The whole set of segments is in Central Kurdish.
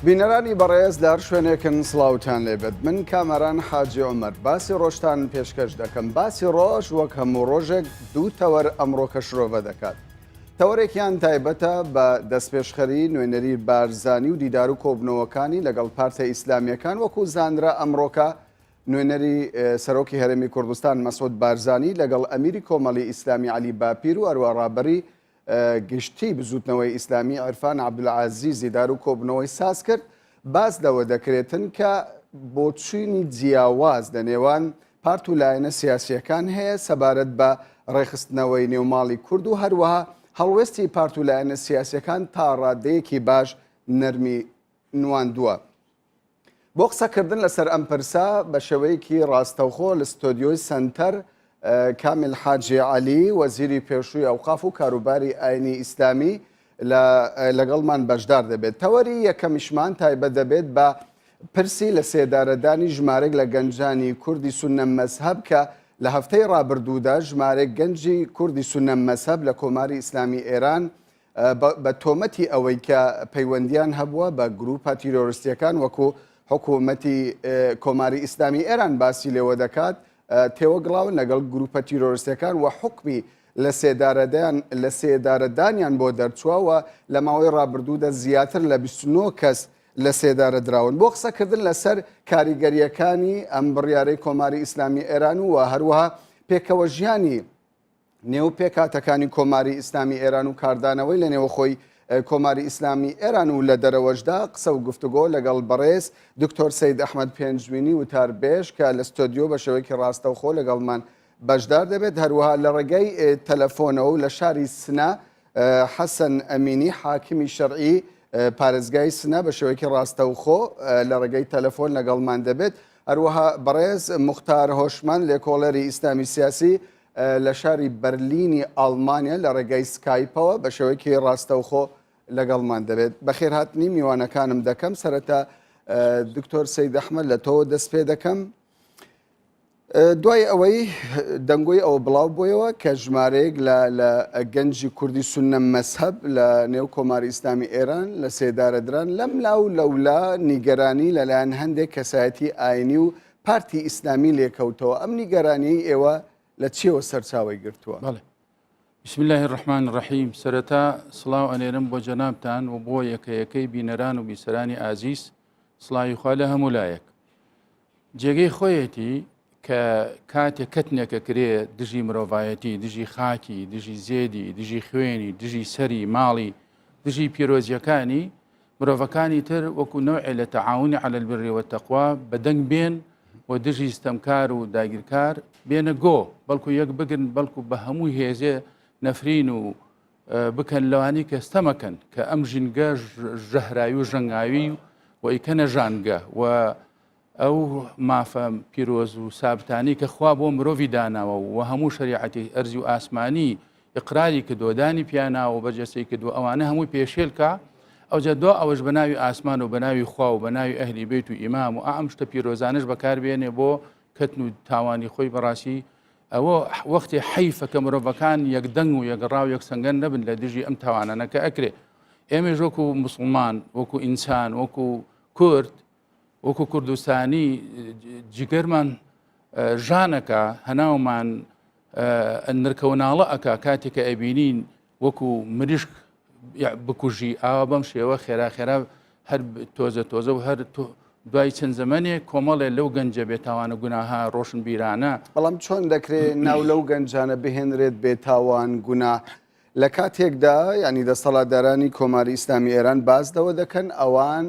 بینەرانی بەڕێزدار شوێنێکن سڵاوتان لێبێت. من کامەران حاجی عومەر باسی ڕۆژتان پێشکەش دەکەم. باسی ڕۆژ وەک هەموو ڕۆژێک دوو تەوەر ئەمڕۆکە شرۆڤە دەکات. تەوەرێکیان تایبەتە بە دەستپێشخەری نوێنەری بارزانی و دیدار و کۆبنەوەکانی لەگەڵ پارتە ئیسلامیەکان وەکو زانرا ئەمڕۆکە نوێنەری سەرۆکی هەرێمی کوردستان مەسعود بارزانی لەگەڵ ئەمیری کۆمەڵی ئیسلامی عەلی باپیر و هەروە ڕابەری گشتی بزوتنەوەی ئیسلامی عرفان عەبدولعەزیز دیدار و کۆبنەوەی ساز کرد. باس لەوە دەکرێتن کە بۆچوونی جیاواز لە نێوان پارت و لایەنە سیاسیەکان هەیە سەبارەت بە ڕێخستنەوەی نێوماڵی کورد و هەروەها هەڵوێستی پارت و لایەنە سیاسیەکان تا ڕادەیەکی باش نەرمی نواندووە. بۆ قسەکردن لەسەر ئەم پرسە بە شێوەیەکی ڕاستەوخۆ لە ستۆدیۆی سەنتەر کامل حاجی عەلی وەزیری پێشووی ئەوقاف و کاروباری ئاینی ئیسلامی لەگەڵمان بەشدار دەبێت. تەوەری یەکەمیشمان تایبەت دەبێت بە پرسی لە سێدارەدانی ژمارەێک لە گەنجانی کوردی سونە مەزهەب کە لە هەفتەی ڕابردوودا ژمارەێک گەنجی کوردی سونە مەزهەب لە کۆماری ئیسلامی ئێران بە تۆمەتی ئەوەی کە پەیوەندیان هەبووە بە گروپە تیرۆریستیەکان وەکو حکوومەتی کۆماری ئیسلامی ئێران باسی لێوە دەکات تێوەگڵاون لەگەڵ گروپە تیرۆریستەکان و حکمی لە سێدارەدانیان بۆ دەرچووە لە ماوەی ڕابردوودا زیاتر لە 29 کەس لە سێدارە دراون. بۆ قسەکردن لەسەر کاریگەریەکانی ئەم بڕیارەی کۆماری ئیسلامی ئێران و هەروەها پێکەوە ژیانی نێو پێکاتەکانی کۆماری ئیسلامی ئێران و کاردانەوەی لە نێوەخۆی کۆماری ئیسلامی ئێران و لە دەرەوەشدا قسە و گفتوگۆ لەگەڵ بەڕێز دکتۆر سەید ئەحمەد پێنجبینی وتاربێژ کە لە ستۆدیۆ بە شێوەیەکی ڕاستەوخۆ لەگەڵمان بەشدار دەبێت. هەروەها لە ڕێگەی تەلەفۆنەوە و لە شاری سنە حەسەن ئەمینی حاکمی شەرعی پارێزگای سنە بە شێوەیەکی ڕاستەوخۆ لە ڕێگەی تەلەفۆن لەگەڵمان دەبێت. هەروەها بەڕێز موختار هۆشمان لێکۆڵەری ئیسلامی سیاسی لە شاری بەرلینی ئەڵمانیا لە ڕێگەی سکایپەوە بە شێوەیەکی ڕاستەوخۆ لەگەڵمان دەبێت. بەخێرهاتنی میوانەکانم دەکەم. سەرەتا دکتۆر سەید ئەحمەد لە تۆ دەست پێ دەکەم. دوای ئەوەی دەنگۆی ئەوە بڵاو بۆیەوە کە ژمارەیەک لە گەنجی کوردی سونە مەزهەب لە نێو کۆماری ئیسلامی ئێران لە سێدارەدران لەم لاو لەولا نیگەرانی لەلایەن هەندێک کەسایەتی ئاینی و پارتی ئیسلامی لێکەوتەوە. ئەم نیگەرانی ئێوە لە چیەوە سەرچاوی گرتووە؟ بسم الله الرحمن الرحیم. سەرەتا سڵاو ئەنێرم بۆ جەنابتان و بۆ یەکەیەکەی بینەران و بیسەرانی ئازیز سڵاوی خوا لە هەموو لایەک. جێگەی خۆیەتی کە کاتێک کەتنێکە کرێ دژی مرۆڤایەتی، دژی خاکی، دژی زێدی، دژی خوێنی، دژی سەری ماڵی، دژی پیرۆزیەکانی مرۆڤەکانی تر وەکو نەوعێ لە تەعاونی عەلە البری وەتەقوا بەدەنگ بێن و دژی ستەمکار و داگیرکار بێنە گۆ بەڵکو یەک بگرن بەڵکو بە هەموو هێزێ نەفرین و بکەن لەوانی کە ستەمەکەن کە ئەم ژینگە ژەهراوی و ژەنگاوی و ئیکەنە ژانگە و ئەو مافە پیرۆز و سابتانی کە خوا بۆ مرۆڤی داناوە و هەموو شریعەتی ئەرزی و ئاسمانی ئیقراری کردووە دانی پیاناوە و بەرجەستەی کردووە ئەوانە هەمووی پێشێل کە ئەوجا دۆ ئەوەش بە ناوی ئاسمان و بە ناوی خوا و بە ناوی ئەهلی بەیت و ئیمام و ئەم شتە پیرۆزانش بەکاربێنێ بۆ کەتن و تاوانی خۆی بەڕاستی ئەوە وەختی حەیفە کە مرۆڤەکان یەکدەنگ و یەکڕا و یەکسەنگەن نەبن لە دژی ئەم تاوانانە کە ئەکرێ. ئێمەش وەکو موسڵمان وەکو ئینسان وەکو کورد وەکو کوردستانی جگەرمان ژانەکە هەناومان نرکەوناڵە ئەکا کاتێککە ئەبینین وەکو مریشک بکوژی ئاوا بەم شێوە خێراخێرا هەر تۆزە و هەر دوای چەند زەمانێک کۆمەڵێ لەو گەنجە بێتاوانە گوناها ڕۆشن بیرانە. بەڵام چۆن دەکرێت ناو لەو گەنجانە بهێنرێت بێتاوان گوناه لە کاتێکدا ینی دەسەڵاتدارانی کۆماری ئیسلامی ئێران باسدەوە دەکەن ئەوان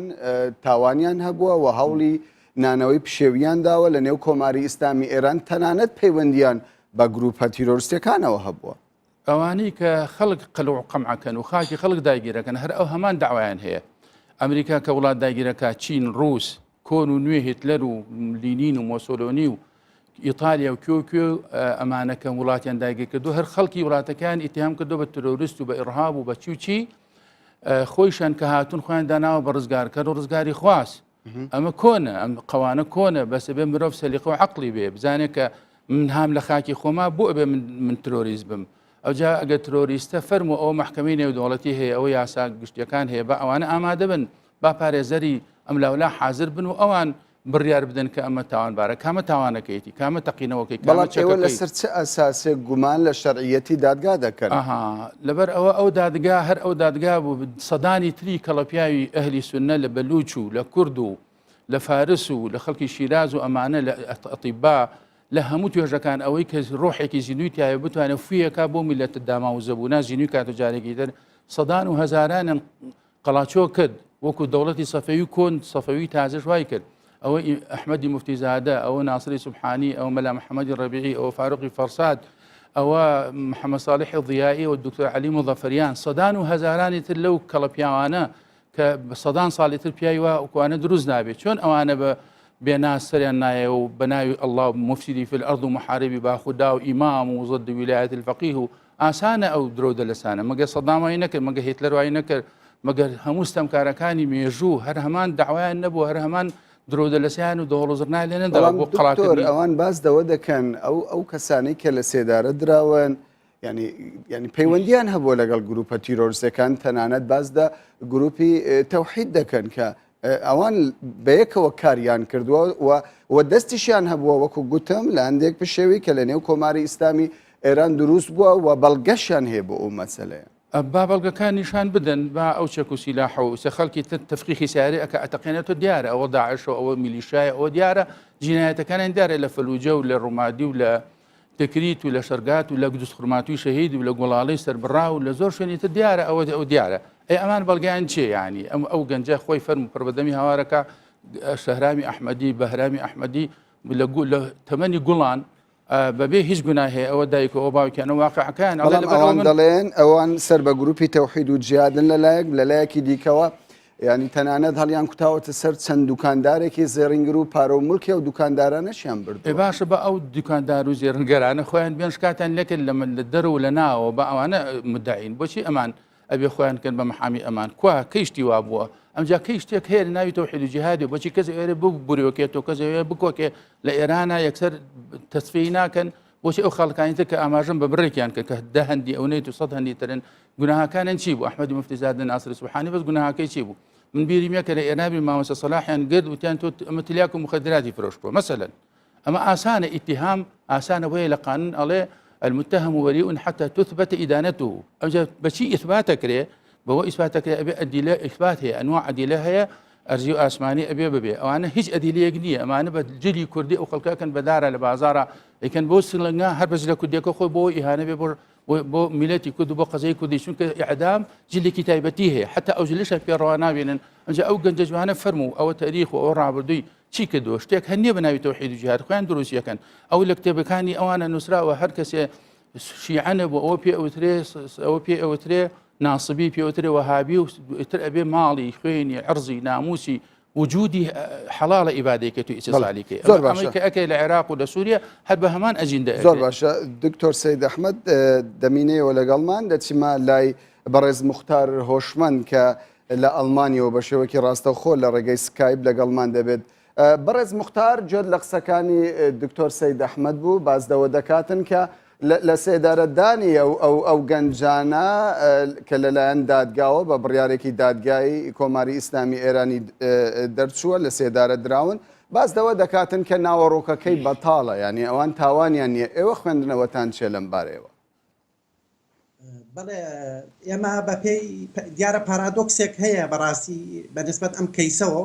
تاوانیان هەبووە و هەوڵی نانەوەی پشێویان داوە لە نێو کۆماری ئیسلامی ئێران تەنانەت پەیوەندیان بە گروپە تیرۆریستەکانەوە هەبووە. ئەوانەی کە خەڵک قەلع و قەمعەکەن و خاکی خەڵک داگیرەکەن هەر ئەو هەمان داوایان هەیە. ئەمریکا کە وڵات داگیرەکە چین ڕووس کۆن و نوێ هیتلەر و لینین و مۆسۆلۆنی و ئیتالیا و کوێ ئەمانەکە وڵاتیان داگیر کردو هەر خەڵکی وڵاتەکان ئیتهام کردو بە تۆرۆریست و بە ئیرهاب و بە چی خۆیشان کە هاتون خۆیان داناوە بە ڕزگارکە و ڕزگاری خواست. ئەمە کۆنە ئەم قەوانە کۆنە بەسە بێ مرۆڤ سەلیقە و عەقڵی بێ بزانێت کە من هام لە خاکی خۆما بۆ ئەبێ من ترۆریست بم. ئەوجا ئەگە ترۆریستە فەرمو ئەو محکەمەی نێودوڵەتی هەیە ئەو یاسا گشتیەکان هەیە بە ئەوانە ئامادە بن با پارێزەری ئەم لاولا حاضر بن و ئەوان بڕیار بدەن کە ئەمە تاوانبارە کامە تاوانەکەیەتی کامە تەقینەوەکەی بەڵام ئێوە لەسەر چه ئەساسێک گومان لە شەرعیەتی دادگا دەکەن؟ لەبەر ئەو دادگا هەر ئەو دادگا بوو سەدانی تری کەڵەپیاوی ئەهلی سونە لە بەلوچ و لە کورد و لە فارس و لە خەڵکی شیراز و ئەمانە لە ئەطیبا لە هەموو توێژەکان ئەوەی کە ڕۆحێکی زیینوی تایە بتوانێت فویەکە بۆ میلەتە داماوزەبوونا زیینوی کاتە جارێکی تر سەدان و هەزارانن قەڵاچۆ کرد وەکو دەوڵەتی سەفەوی کۆن سەفەوی تازەش وای کرد ئەوە ئەحمەدی موفتیزادە ئەوە ناسری سوبحانی ئەوە مەلا محەممەدی ڕەبیعی ئەوە فاروقی فەرساد ئەوە محەممەد ساڵحی ضیایی و دکتۆر عەلی مظەفەریان سەدان و هەزارانی تر لەو کەڵەپیاوانە کە سەدان ساڵی تر پیاوی وەکوانە دروست نابێت چۆن ئەوانە بە بێناس سەریان نایە و بەناوی الله مفسیدی فی الأرض و محاربی باخودا و ئیمام و ضد ویلایەت الفەقیه و ئاسانە ئەو درۆ دەلەسانە مەگە سەدام وای نەکرد مەگە هیتلەر وای نەکرد مەگەر هەموو ستەمکارەکانی مێژوو هەر هەمان داوایان نەبوو هەر هەمان درۆدەلەسیان و دەوڵۆزرنای لێ نەداوە بۆ قەڵاکردنی ئەوان باس دەوە دەکەن ئەو کەسانەی کە لە سێدارە دراون ینی پەیوەندیان هەبووە لەگەڵ گروپە تیرۆریستەکان تەنانەت باس دە گروپی تەوحید دەکەن کە ئەوان بەیەکەوە کاریان کردووە و دەستیشیان هەبووە وەکو گوتم لە هەندێک پشێوی کە لە نێو کۆماری ئیسلامی ئێران دروست بووە و بەڵگەشیان هەیە بۆ ئەو مەسەلەیە. با بەڵگەکان نیشان بدەن با ئەو چەک و سیلاح و سە خەڵکی تەفقیقی سیاری ئەکە ئەتەقێنێتەوە دیارە ئەوە داعش و ئەوە میلیشایە ئەوە دیارە جینایەتەکانیان دیارە لە فەلوجە و لە ڕوومادی و لە تکریت و لە شەرگات و لە گدوس خورماتوی شەهید و لە گوڵاڵی سەربڕا و لە زۆر شوێنی تر دیارە ئەوە دیارە ئەمان بەڵگیان چێ ینی ئەو گەنجە خۆی فەرم و پڕبەدەمی هاوارەکە شەهرامی ئەحمەدی بەهرامی ئەحمەدی لە تەمەنی گوڵان بەبێ هیچ گوناهەیە ئەوە دایکەوە باوکیان و واقعەکان ئەوان دەڵێن ئەوان سەر بە گروپی تەوحید و جیادن لە لایەکی دیکەوە ینی تەنانەت هەڵیان کوتاوەتە سەر چەند دوکاندارێکی زێڕینگر و پارە و مولکی و دوکاندارانەشیان بردو. باشە بە ئەو دوکاندار و زێڕنگەرانە خۆیان بێن شکاتیان لەکرد لە دەرەوە لە ناوە بە ئەوانە مدعین بۆچی ئەمان ئەبێ خۆیان کرد بە محامی ئەمان کوا کەیشتی وا بووە ئەمجا کەی شتێک هەیە ناوی تەوحید و جیهادی بۆچی کەس ئێرە ببوورێکێتەوە کەس بکۆکێ لە ئێرانە یەکسەر تەسفیی ناکەن بۆچی ئەو خەڵکانی تر کە ئاماژەم بە بڕێکیان کە دە هەندی ئەوەی و سەد هەندی ترن گوناهاکانیان چی بوو ئەحمەدی موفتیزادە ناسری سوبحانی بەس گوناهاکەی چی بوو من بیری مێ کە لە ئێرابی مامۆستا سەلاحیان گرد وتیان تۆ ئەمە تلیاک و مخدراتی فرۆشتووە مەسەلەن ئەمە ئاسانە ئیتیهام ئاسانە وەیە لە قانون ئەڵێ المتهم بريء حتى تثبت إدانته أوجه بشيء إثبات كريه بهو إثبات كريه أبي أدلة إثبات هي أنواع أدلة هي أرجو آسماني أبي ببي أو أنا هيج أدلة جديدة أما أنا بجري كردي أو خلقا كان بدارة لبازارة لكن بوس لنا هربز لكردي كخو بو إهانة بو ملتي كدو بو قزي كدي شو كإعدام جل كتابتي هي حتى أوجلش في روانا بينن أنجا أو جنجج معنا فرمو أو تاريخ أو رابردي چی کردو شتێک هەنیە بەناوی تەوحید و جیهاد خۆیان دروستیەکەن ئەو لە کتێبەکانی ئەوانە نووسراوە هەر کەسێ شیعەنە بۆ ئەوە پێ ئەوترێ ناسبی پێوترێ وەهابی و تر ئەبێ ماڵی خوێنی عرضی ناموسی وجودی حەڵاڵە ئیبادەیەکێت و ئیستصالیکێ ئەمەی کە ئەکەی لە عێراق و لە سووریا هەر بە هەمان ئەجیندە زۆر باشە دکتۆر سەید ئەحمەد دەمینەیەوە لەگەڵمان دەچیمە لای بەڕێز موختار هۆشمەند کە لە ئەڵمانیەوە بە شێوەکی ڕاستەوخۆ لە ڕێگەی سکایپ لەگەڵمان دەبێت. بەڕێز موختار جۆر لە قسەکانی دکتۆر سەید ئەحمەد بوو بازدەوە دەکاتن کە لە سێدارەدانی ئەو گەنجانە کە لەلایەن دادگاوە بە بڕیارێکی دادگایی کۆماری ئیسلامی ئێرانی دەرچووە لە سێدارە دراون بازدەوە دەکاتن کە ناوەڕۆکەکەی بەتاڵە ینی ئەوان تاوانیان نییە ئێوە خوێندنەوەتان چێ لەم بارەوە؟ بەڵێ ئێمە بەپێی دیارە پارادۆکسێک هەیە بەڕاستی بەنسبەت ئەم کەیسەوە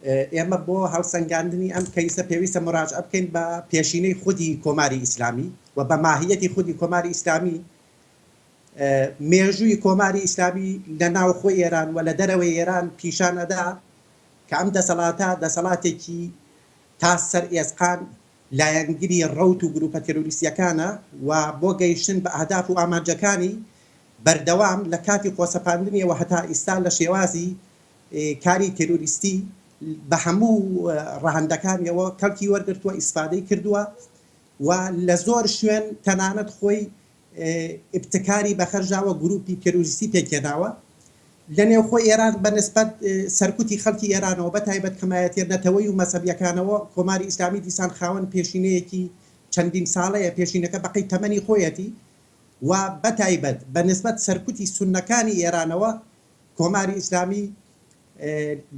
ئێمە بۆ هەڵسەنگاندنی ئەم کەیسە پێویستە مراجعە بکەین بە پێشینەی خودی کۆماری ئیسلامی و بە ماهیەتی خودی کۆماری ئیسلامی مێژووی کۆماری ئیسلامی لە ناوخۆی ئێران و لە دەرەوەی ئێران پیشان ئەدا کە ئەم دەسەڵاتە دەسەڵاتێکی تا سەر ئێسقان لایەنگیری ڕەوت و گروپە تێرۆریستیەکانە و بۆ گەیشتن بە ئەهداف و ئامانجەکانی بەردەوام لە کاتی خۆسەپاندنیەوە هەتا ئێستا لە شێوازی کاری تێرۆریستی بە هەموو ڕەهەندەکانیەوە کەڵکی وەرگرتووە ئیسفادەی کردووە و لە زۆر شوێن تەنانەت خۆی ئبتکاری بەخەرژاوە گروپی تێرۆریستی پێکێناوە لە نێوخۆی ئێران بەنسبەت سەرکوتی خەڵکی ئێرانەوە بە تایبەت کەمایەتێنەتەوەی و مەسەبیەکانەوە کۆماری ئیسلامی دیسان خاوەن پێشینەیەکی چەندین ساڵەیە پێشینەکە بەقەی تەمەنی خۆیەتی و بە تایبەت بەنسبەت سەرکوتی سوننەکانی ئێرانەوە کۆماری ئیسلامی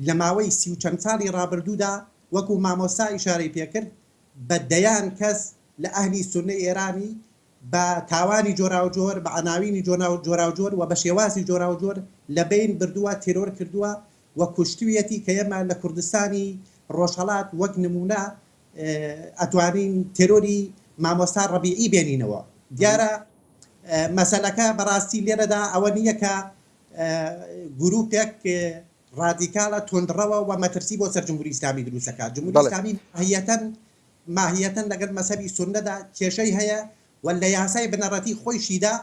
لە ماوەی سی و چەند ساڵی ڕابردوودا وەکو مامۆستا ئیشارەی پێکرد بە دەیان کەس لە ئەهلی سوننەی ئێرانی بە تاوانی جۆراوجۆر بە عناوینی جۆراوجۆر و بە شێوازی جۆراوجۆر لە بین بردووە تێرۆر کردووە و کوشتویەتی کە ئێمە لە کوردستانی ڕۆژهەڵات وەک نمونە ئەتوانین تێرۆری مامۆستا ڕەبیعی بێنینەوە. دیارە مەسەلەکە بەڕاستی لێرەدا ئەوە نییە کە گروپێک رادیکالە تۆندڕەوە و مەترسی بۆ سەر جمهوری ئیسلامی دروستەکات. جمهوری ئیسلامی ماهیەتەن لەگەڵ مەسەبی سوننەدا کێشەی هەیە و لە یاسای بنەڕەتی خۆیشیدا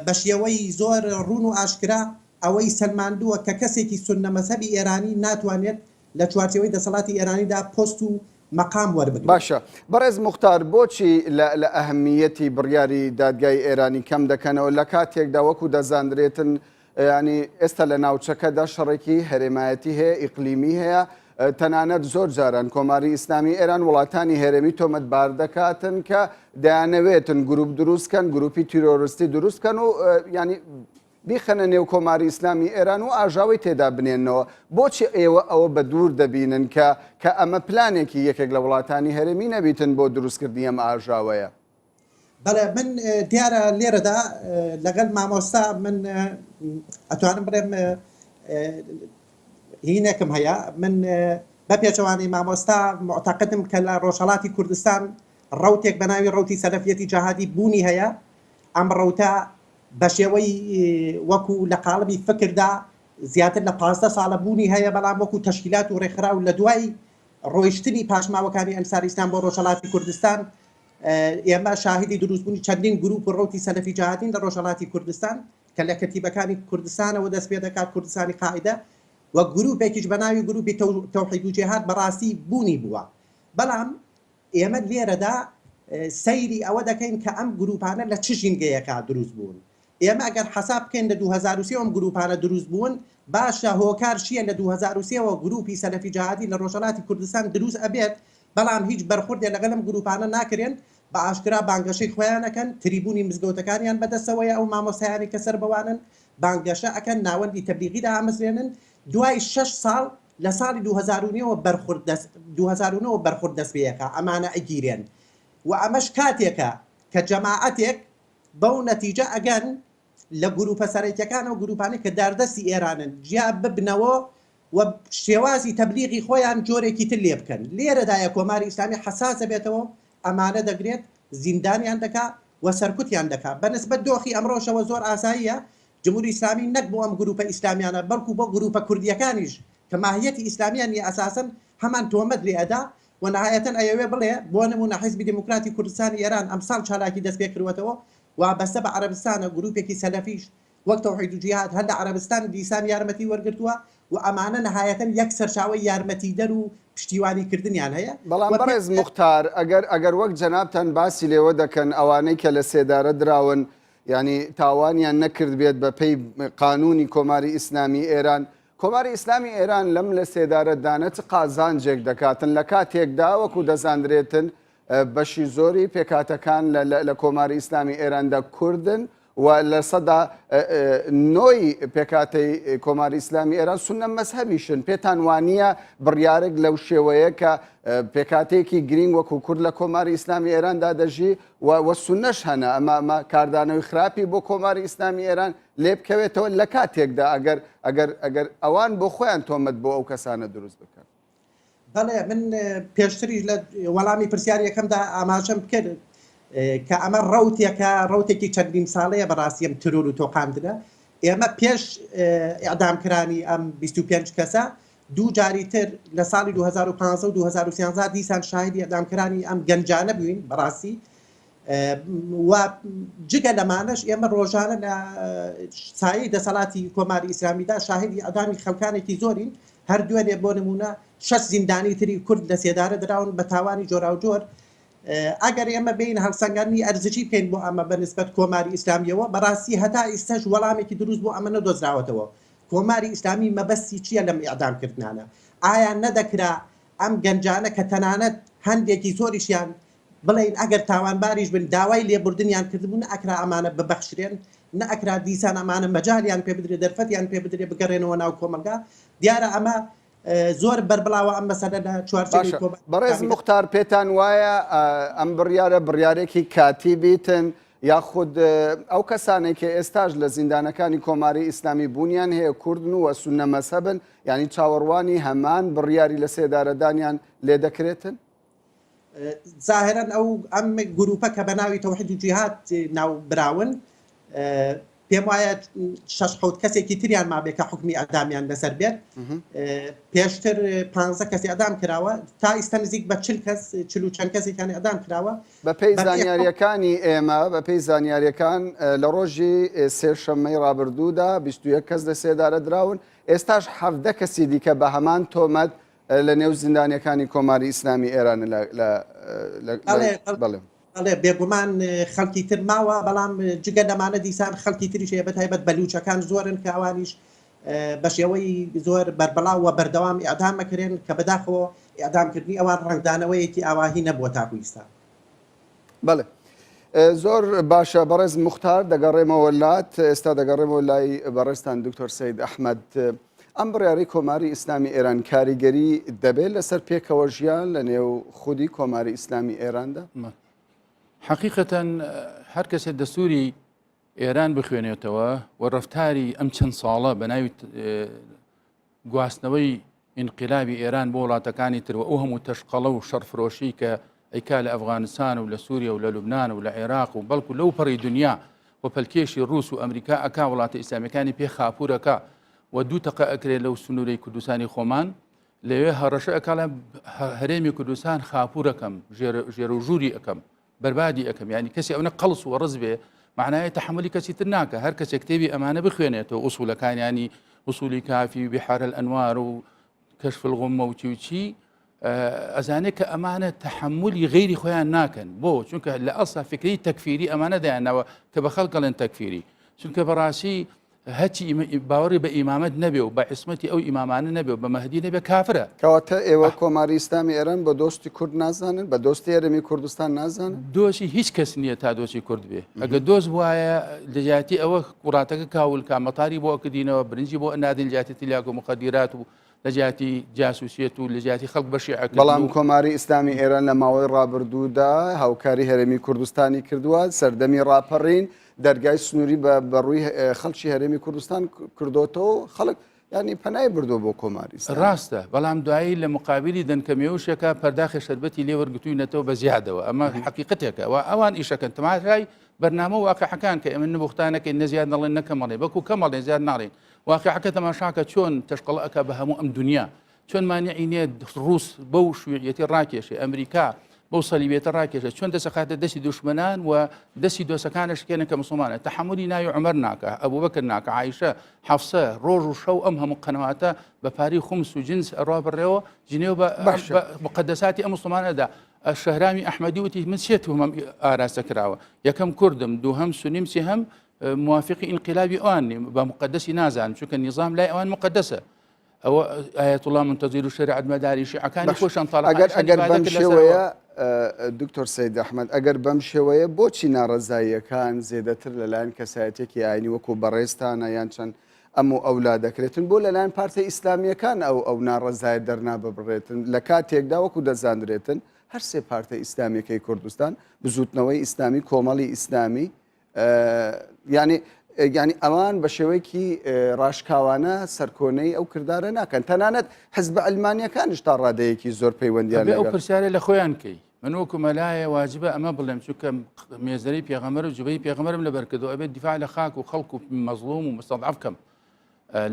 بە شێوەی زۆر ڕوون و ئاشکرا ئەوەی سەلماندووە کە کەسێکی سوننە مەسەبی ئێرانی ناتوانێت لە چوارچێوەی دەسەڵاتی ئێرانیدا پۆست و مەقام وەربگرێت. باشە بەڕێز موختار بۆچی لە ئەهەمیەتی بڕیاری دادگای ئێرانی کەم دەکەنەوە لە کاتێکدا وەکو دەزانرێتن ینی ئێستا لە ناوچەکەدا شەڕێکی هەرێمایەتی هەیە ئیقلیمی هەیە تەنانەت زۆر جاران کۆماری ئیسلامی ئێران وڵاتانی هێرەمی تۆمەتبار دەکاتن کە دەیانەوێتن گروپ دروستکەن گروپی تیرۆریستی دروستکەن و ینی بیخەنە نێو کۆماری ئیسلامی ئێران و ئاژاوی تێدا بنێنەوە. بۆچی ئێوە ئەوە بە دوور دەبینن کە ئەمە پلانێکی یەکێک لە وڵاتانی هەرێمی نەبیتن بۆ دروستکردنی ئەم ئاژاوەیە؟ بەڵێ من دیارە لێرەدا لەگەڵ مامۆستا من ئەتوانم بڵێم هینێکم هەیە. من بە پێچەوانی مامۆستا معتەقدم کە لە ڕۆژهەڵاتی کوردستان ڕەوتێک بە ناوی ڕەوتی سەلەفیەتی جاهادی بوونی هەیە. ئەم ڕەوتە بە شێوەی وەکو لە قاڵبی فکردا زیاتر لە 15 ساڵە بوونی هەیە، بەڵام وەکو تەشکیلات و ڕێکخراو لە دوای ڕۆیشتنی پاشماوەکانی ئەنساری ئیسلام بۆ ڕۆژهەڵاتی کوردستان ئێمە شاهدی دروستبوونی چەندین گروپ ڕەوتی سەلەفی جاهادین لە ڕۆژهەڵاتی کوردستان کە لە کەتیبەکانی کوردستانەوە دەست پێ دەکات کوردستانی قاعدە و گروپێکیش بە ناوی گروپی تەوحید و جیهاد بەڕاستی بوونی بووە. بەڵام ئێمە لێرەدا سەیری ئەوە دەکەین کە ئەم گروپانە لە چ ژینگەیەکە دروست بوون. ئێمە ئەگەر حساب بکەین لە 2023 ئەم گروپانە دروست بوون، باشە هۆکار چیە لە 2023ەوە گروپی سەلەفی جاهادی لە ڕۆژهەڵاتی کوردستان دروست ئەبێت، بەڵام هیچ بەرخوردێ لەگەڵ ئەم گروپانە ناکرێن، بە ئاشکرا بانگەشەی خۆیانەکەن، تریبوونی مزگەوتەکانیان بەدەستەوەیە ئەو مامۆستایانی کە سەر بەوانن بانگەشە ئەکەن، ناوەندی تەبلیغیدا ئامەزرێنن. دوای 6 ساڵ لە ساڵی 2009ەوە بەرخورد دەست پێیەکە ئەمانە ئەگیرێن و ئەمەش کاتێکە کە جەماعەتێک بەو نەتیجە ئەگەن لە گروپە سەرەکیەکان و گروپانی کە داردەستی ئێرانن جیا ببنەوە و شێوازی تەبلیغی خۆیان جۆرێکی تر لێ بکەن. لێرەدایە کۆماری ئیسلامی حساسە بێتەوە، ئەمانە دەگرێت زیندانیان دەکا و سەرکوتیان دەکا. بەنسبەت دۆخی ئەمڕۆژەوە زۆر ئاساییە جمهوری ئیسلامی نەک بۆ ئەم گروپە ئیسلامیانە بەڵکو بۆ گروپە کوردیەکانیش کە ماهیەتی ئیسلامیانی ئەساسن هەمان تۆمەت لێ ئەدا و نهایەتەن ئەیەوێ بڵێ بۆ نمونە حیزبی دموکراتی کوردستانی ئێران ئەمساڵ چالاکی دەست پێ کردوەتەوە وابەستە بە عەرەبستانە گروپێکی سەلەفیش وەک تەوحید و جیهاد هەر لە عەرەبستان دیسان یارمەتی وەرگرتووە و ئەمانە نهایەتەن یەک سەرچاوەی یارمەتیدەر و پشتیوانیکردنیان هەیە. بەڵام بەڕێز موختار ئەگەر وەک جەنابتان باسی لێوە دەکەن ئەوانەی کە لە سێدارە دراون ینی تاوانیان نەکرد بێت بە پێی قانونی کۆماری ئیسلامی ئێران، کۆماری ئیسلامی ئێران لەم لە سێدارەدانە چ قازانجێک دەکاتن لە کاتێکدا وەکو دەزانرێتن بەشی زۆری پێکاتەکان لە کۆماری ئیسلامی ئێراندا کوردن و لە سەدا نۆی پێکاتەی کۆماری ئیسلامی ئێران سونە مەزهەبیشن. پێتان وانییە بڕیارێک لەو شێوەیە کە پێکاتەیەکی گرنگ وەکو کورد لە کۆماری ئیسلامی ئێراندا دەژی و سونەش هەنە ئەمە کاردانەوەی خراپی بۆ کۆماری ئیسلامی ئێران لێ بکەوێتەوە لە کاتێکدا ئەگەر ئەوان بۆ خۆیان تۆمەت بۆ ئەو کەسانە دروست بکەن؟ بەڵێ من پێشتری لە وەڵامی پرسیاری یەکەمدا ئاماژەم بکرد کە ئەمە ڕەوتێکی چەندین ساڵەیە بەڕاستیم ترور و تۆقاندنە. ئێمە پێش ئیعدامکرانی ئەم 25 کەسە دوو جاری تر لە ساڵی 2015 و 2013 دیسان شاهدی ئیعدامکرانی ئەم گەنجانە بووین بەڕاستی و جگە لەمانەش ئێمە ڕۆژانە لە سایەی دەسەڵاتی کۆماری ئیسلامیدا شاهدی ئەدامی خەڵکانێکی زۆرین. هەر دوێنێ بۆ نمونە 6 زیندانی تری کورد لە سێدارە دراون بە تاوانی جۆراوجۆر. ئەگەر ئێمە بین هەڵسەنگاندنی ئەرزشی بکەین بۆ ئەمە بەنسبەت کۆماری ئیسلامیەوە بەڕاستی هەتا ئێستاش وەڵامێکی دروست بۆ ئەمە نەدۆزراوەتەوە. کۆماری ئیسلامی مەبەستی چییە لەم ئیعدامکردنانە؟ ئایا نەدەکرا ئەم گەنجانە کە تەنانەت هەندێکی زۆریشیان بڵێن ئەگەر تاوانباریش بن داوای لێبوردنیان کردبوون ئەکرا ئەمانە ببەخشرێن نە ئەکرا دیسان ئەمانە مەجالیان پێ بدرێت دەرفەتیان پێ بدرێت بگەڕێنەوە ناو کۆمەلگا دیارە ئەمە زۆر بەربڵاوە ئەم مەسەلە لە چوارچێوەی بەڕێز موختار پێتان وایە ئەم بڕیارێکی کاتی بیتن یاخود ئەو کەسانێک کە ئێستاش لە زیندانەکانی کۆماری ئیسلامی بوونیان هەیە کوردن و سونە مەسەبن ینی چاوەڕوانی هەمان بڕیاری لە سێدارەدانیان لێ دەکرێتن؟ ظاهرەن ئەم گروپە کە بە ناوی تەوحید و جیهاد ناو براون پێم وایە 6 کەسێکی تریان مابێت کە حکمی ئەدامیان لەسەر بێت پێشتر 15 کەسی ئەدام کراوە تا ئێستا نزیک بە 40 کەس 40 و چەند کەسێکیان ئەدام کراوە بەپێی زانیاریەکانی ئێمە بەپێی زانیاریەکان لە ڕۆژی سێشەممەی ڕابردوودا 21 کەس لە سێدارە دراون ئێستاش 17 کەسی دیکە بە هەمان تۆمەت لە نێو زیندانیەکانی کۆماری ئیسلامی ئێران بەڵێ بێگومان خەڵکی تر ماوە بەڵام جگە لەمانە دیسان خەڵکی تریشەیە بەتایبەت بەلوچەکان زۆرن کە ئەوانیش بە شێوەی زۆر بەربەڵاو و بەردەوام ئیعدام مەکرێن کە بەداخەوە ئیعدامکردنی ئەوان ڕنگدانەوەیەکی ئاواهی نەبووە تاکو ئێستا. بەڵێ زۆر باشە بەڕێز موختار دەگەڕێمەوە لات ئێستا دەگەڕێمەوە لای بەڕێستان دکتۆر سەید ئەحمەد ئەم بڕیاری کۆماری ئیسلامی ئێران کاریگەری دەبێت لەسەر پێکەوە ژیان لە نێو خودی کۆماری ئیسلامی ئێراندا؟ حقیقەتەن هەر کەسێک دەستوری ئێران بخوێنێتەوە و ڕفتاری ئەم چەند ساڵە بە ناوی گواستنەوەی ئینقلابی ئێران بۆ وڵاتەکانی ترەوە ئەو هەموو تەشقەڵە و شەڕفرۆشی کە ئەیکا لە ئەفغانستان و لە سووریا و لە لوبنان و لە عێراق و بەڵکو لەو پەڕی دنیا و پەلکێشی ڕووس و ئەمریکا ئەکا وڵاتە ئیسلامیەکانی پێ خاپورەکە و 2 تەقە ئەکرێت لەو سنوورەی کوردستانی خۆمان لەوێ هەڕەشە ئەکا لە هەرێمی کوردستان خاپورەکەم ژێر و ژووری ئەەکەم بەربادی ئەەکەم ینی کەسی ئەوە قەڵس و ڕز بێ معنای تحملی کەسی تر ناکە هەر کەسێک کتێبی ئەمانە بخوێنێتەوە ئوسوولەکان ینی وصولی کافی و بحار الأنوار و کەشف الغمە و چی ئەزانێت کە ئەمانە تحملی غیری خۆیان ناکەن بۆ چونکە لە ئەسا فکری تەکفیری ئەمانە دایانەوە کە بە خەڵکەڵێن تەکفیری چونکە بەڕاستی هەچی باوەڕی بە ئیمامەت نەبێ و بە عیسمەتی ئەو ئیمامانە نەبێ و بە مەهدی نەبێ کافرە. کەواتە ئێوە کۆماری ئیسلامی ئێران بە دۆستی کورد نازانن بە دۆستی هەرێمی کوردستان نازانن؟ دۆشی هیچ کەس نییە تا دۆستی کورد بێ ئەگە دۆست وایە لەجاتی ئەوە کوڕاتەکە کاولکە مەتاری بۆ ئەکردینەوە برنجی بۆ ئەنادین لەجاتی تیلاک و مخدرات و لەجاتی جاسوسیەت و لەجاتی خەڵک بەشیعەکە. بەڵام کۆماری ئیسلامی ئێران لە ماوەی ڕابردوودا هاوکاری هەرێمی کوردستانی کردووە سەردەمی ڕاپەڕین دەرگای سنووری بەڕووی خەڵکی هەرێمی کوردستان کردوتەوە خەڵک ینی پەنای بردو بۆ کۆماری ڕاستە بەڵام دوایی لە مقابلی دەنکەمێوشێکە پەرداخی شەربەتی لێ وەرگتووینەتەوە بە زیادەوە ئەمە حقیقەتێکە و ئەوان ئیشەکەن تەماشای بەرنامە واقعەکان کە ئێمە نبوختانەکەی نەزیاد نەڵێن نەکەمەڵێ بەکو کەمەڵێ زیاد ناڵێن واقعەکە تەماشاکە چۆن تەشقەڵەکە بە هەموو ئەم دنیا چۆن مانعی نیە ڕووس بەو شوێعەتی ڕاکێشێ ئەمریکا بەو سەلیبێتە ڕاکێشە چۆن دەسەخاتە دەستی دوشمنان و دەستی دۆسەکانشکێنە کە مسلمانە تەحملی ناوی عومەر ناکە ئەبوو بەکر ناکە عایشە حەفسە ڕۆژ و شەو ئەم هەموو قەنەواتە بە پاری خومس و جنس ئەڕوا بڕێەوە جنێو بە مقدساتی ئەم مسلمانەدا شەهرامی ئەحمەدی وتی من سێ توهمەم ئاراستە کراوە یەکەم کوردم دووهەم سونیم سێهەم موافقی ئینقلابی ئەوانی بە مقدسی نازانم چونکە نیظام لای ئەوان مقدسە ئەوە ئاەت الله منتەزیر و شریعەت مەداری شیعەکانی خۆشان تاڵ ئەگەر بەم شێوەیە دکتۆر سەید ئەحمەد ئەگەر بەم شێوەیە بۆچی ناڕەزاییەکان زێدەتر لەلایەن کەسایەتێکی ئاینی وەکو بەڕێستانە یان چەند ئەم و ئەولا دەکرێتن بۆ لەلایەن پارتە ئیسلامیەکان ئەو ناڕەزایە دەرنا ببڕێتن لە کاتێکدا وەکو دەزانرێتن هەر سێ پارتە ئیسلامیەکەی کوردستان بزوتنەوەی ئیسلامی کۆمەڵی ئیسلامی ینی ئەوان بە شێوەیەکی ڕاشکاوانە سەرکۆنەی ئەو کردارە ناکەن تەنانەت حزب ئەلمانیەکانش تا ڕادەیەکی زۆر پەیوەندیان ئەو پرسیارە لە خۆیان کەی من وەکو مەلایە واجبە ئەمە بڵێم چونکە مێزەری پێغەمبەر و جوبەی پێغەمبەرم لەبەرکردەوە ئەبێت دیفاع لە خاک و خەڵک و مەزڵوم و مستەضعف بکەم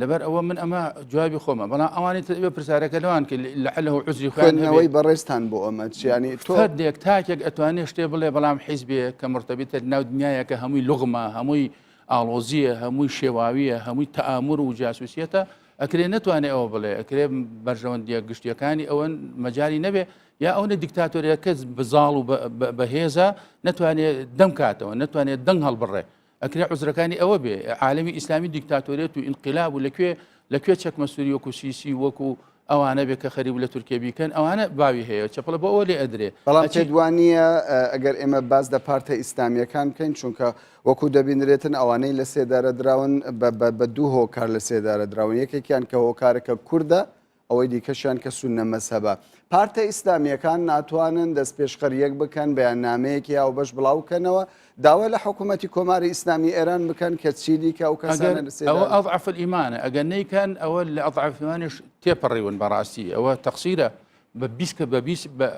لەبەر ئەوە من ئەمە جوابی خۆمە بەڵام ئەوانی تەبێ پرسیارەکە لەوان کە لەعلەه عوزری خوێندنەوەی بەڕێستان بۆ ئەمە ینی تۆ فەردێک تاکێک ئەتوانێت شتێ بڵێ بەڵام حیزبێ کە مرتەبیتە ناو دنیایەکە هەمووی لوغمە هەمووی ئاڵۆزیە هەمووی شێواویە هەمووی تەئامر و جاسوسیەتە ئەکرێ نتوانێت ئەوە بڵێ ئەکرێ بەرژەوەندیە گشتیەکانی ئەوەن مەجاری نەبێ یا ئەوە دیکتاتۆریەکە بزاڵ و بەهێزە نتوانێت دەم کاتەوە نتوانێت دەنگ هەڵبڕێ ئەکرێ عوزرەکانی ئەوە بێ عالمی ئیسلامی دیکتاتۆریەت و ئینقلاب و لەکوێ چەک مەسووری وەکو سیسی وەکو ئەوانە بێ کە خەریب لە تورکیا بیکەن ئەوانە باوی هەیە چپڵە بە ئەوە لێ ئەدرێ بەڵام پێدوانیە ئەگەر ئێمە باز دە پارتە ئیسلامیەکان بکەین چونکە وەکو دەبینرێتن ئەوانەی لە سێدارە دراون بە دوو هۆکار لە سێدارە دراون یەکێکیان کە هۆکارەکە کووردە ئەوەی دیکەشیان کە سونە مەسەبە پارتە ئیسلامیەکان ناتوانن دەست پێشخەریەک بکەن بەیاننامەیەکی یا و بەش بڵاوکەنەوە داوا لە حکوومەتی کۆماری ئیسلامی ئێران بکەن کە چیدی کە ئەو کەسانە لە ئەوە ئەضعف الئیمانە ئەگەر نەیکەن ئەوە لە ئەضعف الئیمانش تێپەڕیون بەڕاستی ئەوە تەقسیرە بە بیست بە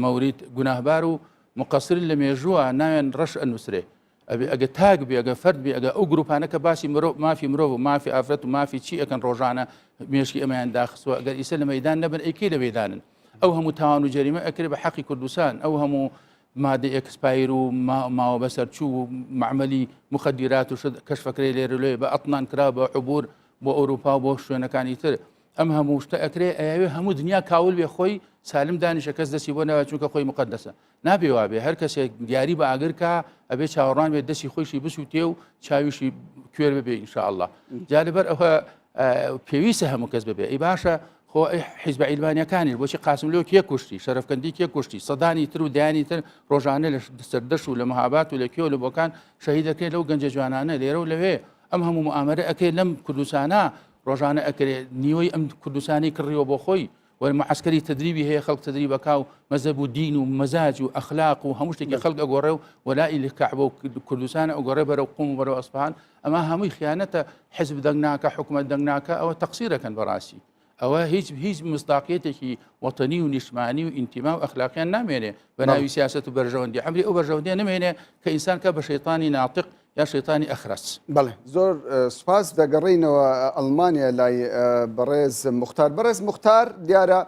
مەورید گوناهبار و مقصر لە مێژووە ناوێن ڕەش ئەنووسرێ ئەگە تاک بێ ئەگە فرد بێ ئەگە ئەو گروپانە کە باسی مرۆڤ مافی مرۆڤ و مافی ئافرەت و مافی چی ئەەکەن ڕۆژانە مێشکی ئەمەیان داخستووە ئەگەر ئیسە لە مەدان نەبن ئەیکەی لە مەدانن ئەو هەموو تاوان و جەریمە ئەکرێ بە حەقی کوردستان ئەو هەموو مادە ئێکسپایر و ماوە بەسەرچوو و معمەلی مخدرات و کەشفەکرێ لێرە لێ بە ئەتنان کرا بە عبور بۆ ئەوروپا بۆ شوێنەکانی تر ئەم هەموو شتە ئەکرێ ئەوێ هەموو دنیا کاول بێ خۆی سالم دانیشە کەس دەستی بۆ نەوە چونکە خۆی مقدسە نابێ وابێ هەر کەسێک دیاری بە ئاگر کا ئەبێ چاوەڕان بێت دەستی خۆشی بسووتێ و چاویشی کوێر ببێ ئینشاءالله جا لەبەر ئەوە پێویستە هەموو کەس ببێ ئەی باشە خۆ حیزب عیلمانیەکانی بۆچی قاسم لێو کێ کوشتی شەرەفکەندی کێ کوشتی سەدانی تر و دایانی تر ڕۆژانە لە سەردەش و لە مەهابات و لە کێو لە بۆکان شەهید دەکرێت لەو گەنجە جوانانە لێرە و لەوێ ئەم هەموو مؤامرە ئەکرێت لەم کوردستانە ڕۆژانە ئەکرێت نیوەی ئەم کوردستانی کڕیەوە بۆ خۆی والمعسكري تدريبي هي خلق تدريب كاو مذهب ودين ومزاج واخلاق وهمشتك خلق اقورو ولا اللي كعبو كردستان اقورو برو قوم برو اصفهان اما همي خيانته حزب دغناك حكومه دغناك او تقصيره كان براسي او هيج مصداقيتك وطني ونشماني وانتماء واخلاقيا نامينه بناوي سياسه برجوندي عمري او برجوندي نمينه كانسان كبشيطاني ناطق یا شەیتانی ئەخرس بەڵێ زۆر سوپاس دەگەڕینەوە ئەڵمانیا لای بەڕێز موختار دیارە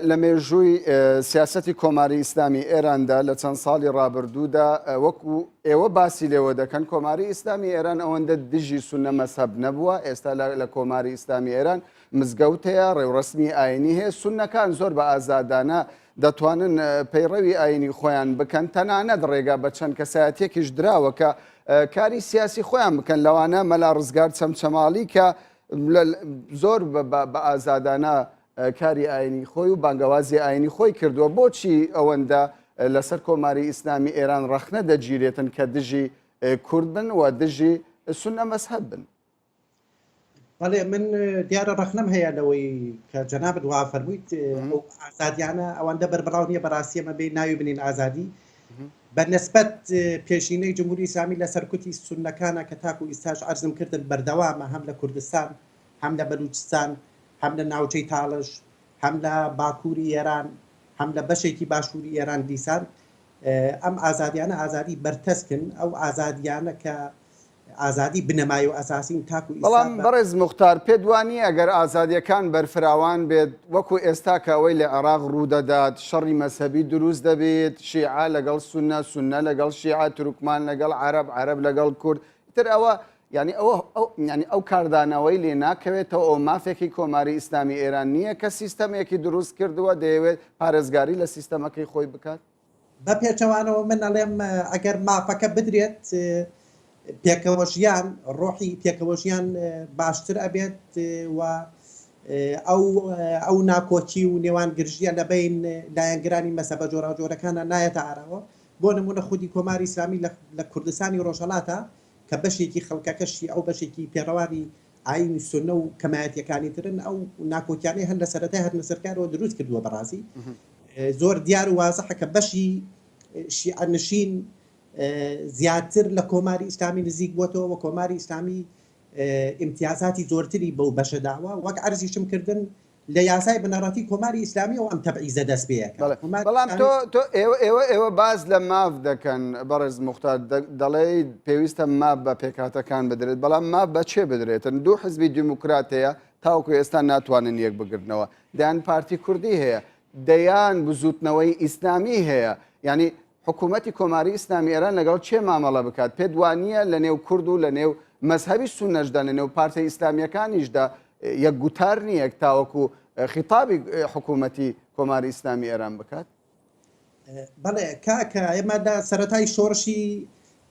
لە مێژووی سیاسەتی کۆماری ئیسلامی ئێراندا لە چەند ساڵی ڕابردوودا وەکو ئێوە باسی لێوە دەکەن کۆماری ئیسلامی ئێران ئەوەندە دژی سونە مەسەب نەبووە ئێستا لە کۆماری ئیسلامی ئێران مزگەوت هەیە ڕێوڕسمی ئاینی هەیە سونەکان زۆر بە ئازادانە دەتوانن پەیڕەوی ئاینی خۆیان بکەن تەنانەت ڕێگا بە چەند کەسایەتێکیش دراوە کە کاری سیاسی خۆیان بکەن لەوانە مەلا ڕزگار چەمچەماڵی کە زۆر بە ئازادانە کاری ئاینی خۆی و بانگەوازی ئاینی خۆی کردووە بۆچی ئەوەندە لەسەر کۆماری ئیسلامی ئێران ڕەخنە دەگیرێتن کە دژی کورد بن و دژی سونە مەسهەب بن بەڵێ من دیارە ڕەخنەم هەیە لەوەی کە جەنابەت وا فەرموویت ئەو ئازادیانە ئەوەندە بەربەڵاو نییە بەڕاستی ئەمە بێ ناوی بنین ئازادی بەنسبەت پێشینەی جمهوری ئیسلامی لە سەرکوتی سونەکانە کە تاکو ئیستاش عەرزم کردن بەردەوامە هەم لە کوردستان هەم لە بەلوچستان هەم لە ناوچەی تاڵش هەم لە باکووری ئێران هەم لە بەشێکی باشووری ئێران دیسان ئەم ئازادیانە ئازادی بەرتەسکن ئەو ئازادیانە کە ئازادی بنەمای و ئاساسین تاکو بەڵام بەڕێز موختار پێدوانی ئەگەر ئازادیەکان بەرفراوان بێت وەکو ئێستا کەوەی لە عێراق ڕوودەدات شەڕی مەسەبی دروست دەبێت شیعە لەگەڵ سونە لەگەڵ شیعە تورکمان لەگەڵ عەرب لەگەڵ کورد تر ئەوە ینی ئەو کاردانەوەی لێ ناکەوێتەوە ئەو مافێکی کۆماری ئیسلامی ئێران نییە کە سیستەمێکی دروست کردووە دەیەوێت پارێزگاری لە سیستەمەکەی خۆی بکات بە پێچەوانەوە من ئەڵێم ئەگەر مافەکە بدرێت پێکەوەژیان ڕۆحی پێکەوەژیان باشتر ئەبێت و ئەو ناکۆچی و نێوان گرژیە لە بین لایەنگرانی مەسەبە جۆرە جۆرەکانە نایەتە ئارەوە بۆ نمونە خودی کۆماری ئیسلامی لە کوردستانی ڕۆژهەڵاتە کە بەشێکی خەڵکەکەشی ئەو بەشێکی پێڕەوانی ئاینی سونە و کەمایەتیەکانی ترن ئەو ناکۆکیانەی هەر لە سەرەتای هەر نەسەرکارەوە دروست کردووە بەڕاستی زۆر دیار و وازەحە کە بەشی شیعەنشین زیاتر لە کۆماری ئیسلامی نزیک بووەتەوە و کۆماری ئیسلامی امتیازاتی زۆرتری بەو بەشە داوە وەک عەرزیشم کردن لە یاسای بنەڕەتی کۆماری ئیسلامی و ئەم تەبعیزە دەست پێیەکە بەڵام تۆ ئێوە باز لە ماف دەکەن بەڕێز موختار دەڵێ پێویستە ماف بە پێکاتەکان بدرێت بەڵام ماف بە چێ بدرێتن دوو حزبی دیموکراتەیە تاوەکو ئێستا ناتوانن یەک بگرنەوە دەیان پارتی کوردی هەیە دەیان بزوتنەوەی ئیسلامی هەیە ینی حکوومەتی کۆماری ئیسلامی ئێران لەگەڵ چێ مامەڵە بکات پێدوانیە لە نێو کورد و لە نێو مەزهەبی سونەشدا لە نێو پارتە ئیسلامیەکانیشدا یەک گوتار نییە تاوەکو خیتابی حکوومەتی کۆماری ئیسلامی ئێران بکات بەڵێ کاکە ئێمە لە سەرەتای شۆڕشی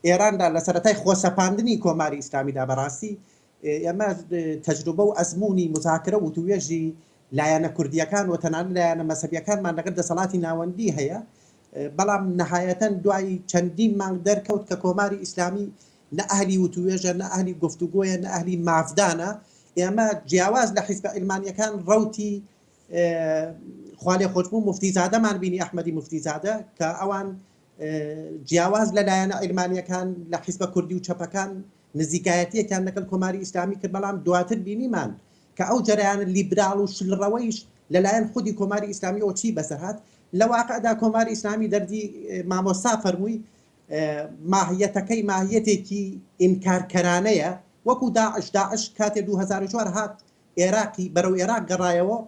ئێراندا لە سەرەتای خۆسەپاندنی کۆماری ئیسلامیدا بەڕاستی ئێمە تەجروبە و ئەزمموی مزاکرە و توێژی لایەنە کوردیەکان و تەنانەت لایەنە مەسەبیەکانمان لەگەڵ دەسەڵاتی ناوەندی هەیە، بەڵام نەهایەتەن دوای چەندین مانگ دەرکەوت کە کۆماری ئیسلامی نە ئەهلی وتوێژە، نە ئەهلی گفتوگۆیە، نە ئەهلی مافدانە. ئێمە جیاواز لە حیزب ئیلمانیەکان ڕەوتی خوالێ خۆشببوو مفتیزادەمان بینی ئەحمەدی مفتیزادە کە ئەوان جیاواز لە لایەنە ئیلمانیەکان لە حیزبە کوردی و چەپەکان نزیکایەتیەکان لەگەڵ کۆماری ئیسلامی کرد، بەڵام دواتر بینیمان کە ئەو جەرەیانە لیبرال و شلڕەوەیش لەلایەن خودی کۆماری ئیسلامی ئەو چی بەسەرهات. لە واقعدا کۆماری ئیسلامی دەردی مامۆستا فەرمووی ماهیەتەکەی ماهیەتێکی ئینکارکەرانەیە، وەکو داعش کاتێ 2004 هات عێراقی بەرەو عێراق گەڕایەوە،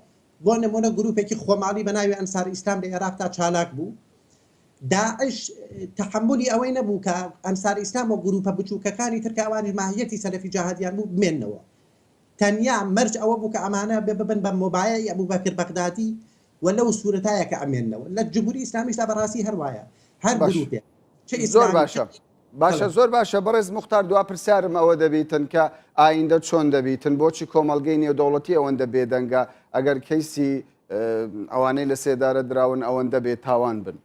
بۆ نمونە گروپێکی خۆماڵی بە ناوی ئەنساری ئیسلام لە عێراق تا چالاک بوو. داعش تحملی ئەوەی نەبوو کە ئەنساری ئیسلام و گروپە بچووکەکانی ترکاوانی ماهیەتی سەلەفی جاهادیان بوو بمێننەوە. تەنیا مەرج ئەوە بوو کە ئەمانە ببن بە مۆبایلی ئەبوبەکر بەغدادی و لەو سوورەتایە کە ئەمێننەوە. لە جمهوری ئیسلامیشدا بەڕاستی هەروایە هەر گروپێ زۆر باشە زۆر باشە. بەڕێز موختار دوا پرسیارم ئەوە دەبیتن کە ئایندە چۆن دەبیتن، بۆچی کۆمەڵگەی نێودەوڵەتی ئەوەندە بێدەنگە ئەگەر کەیسی ئەوانەی لە سێدارە دراون ئەوەندە بێت تاوان بن.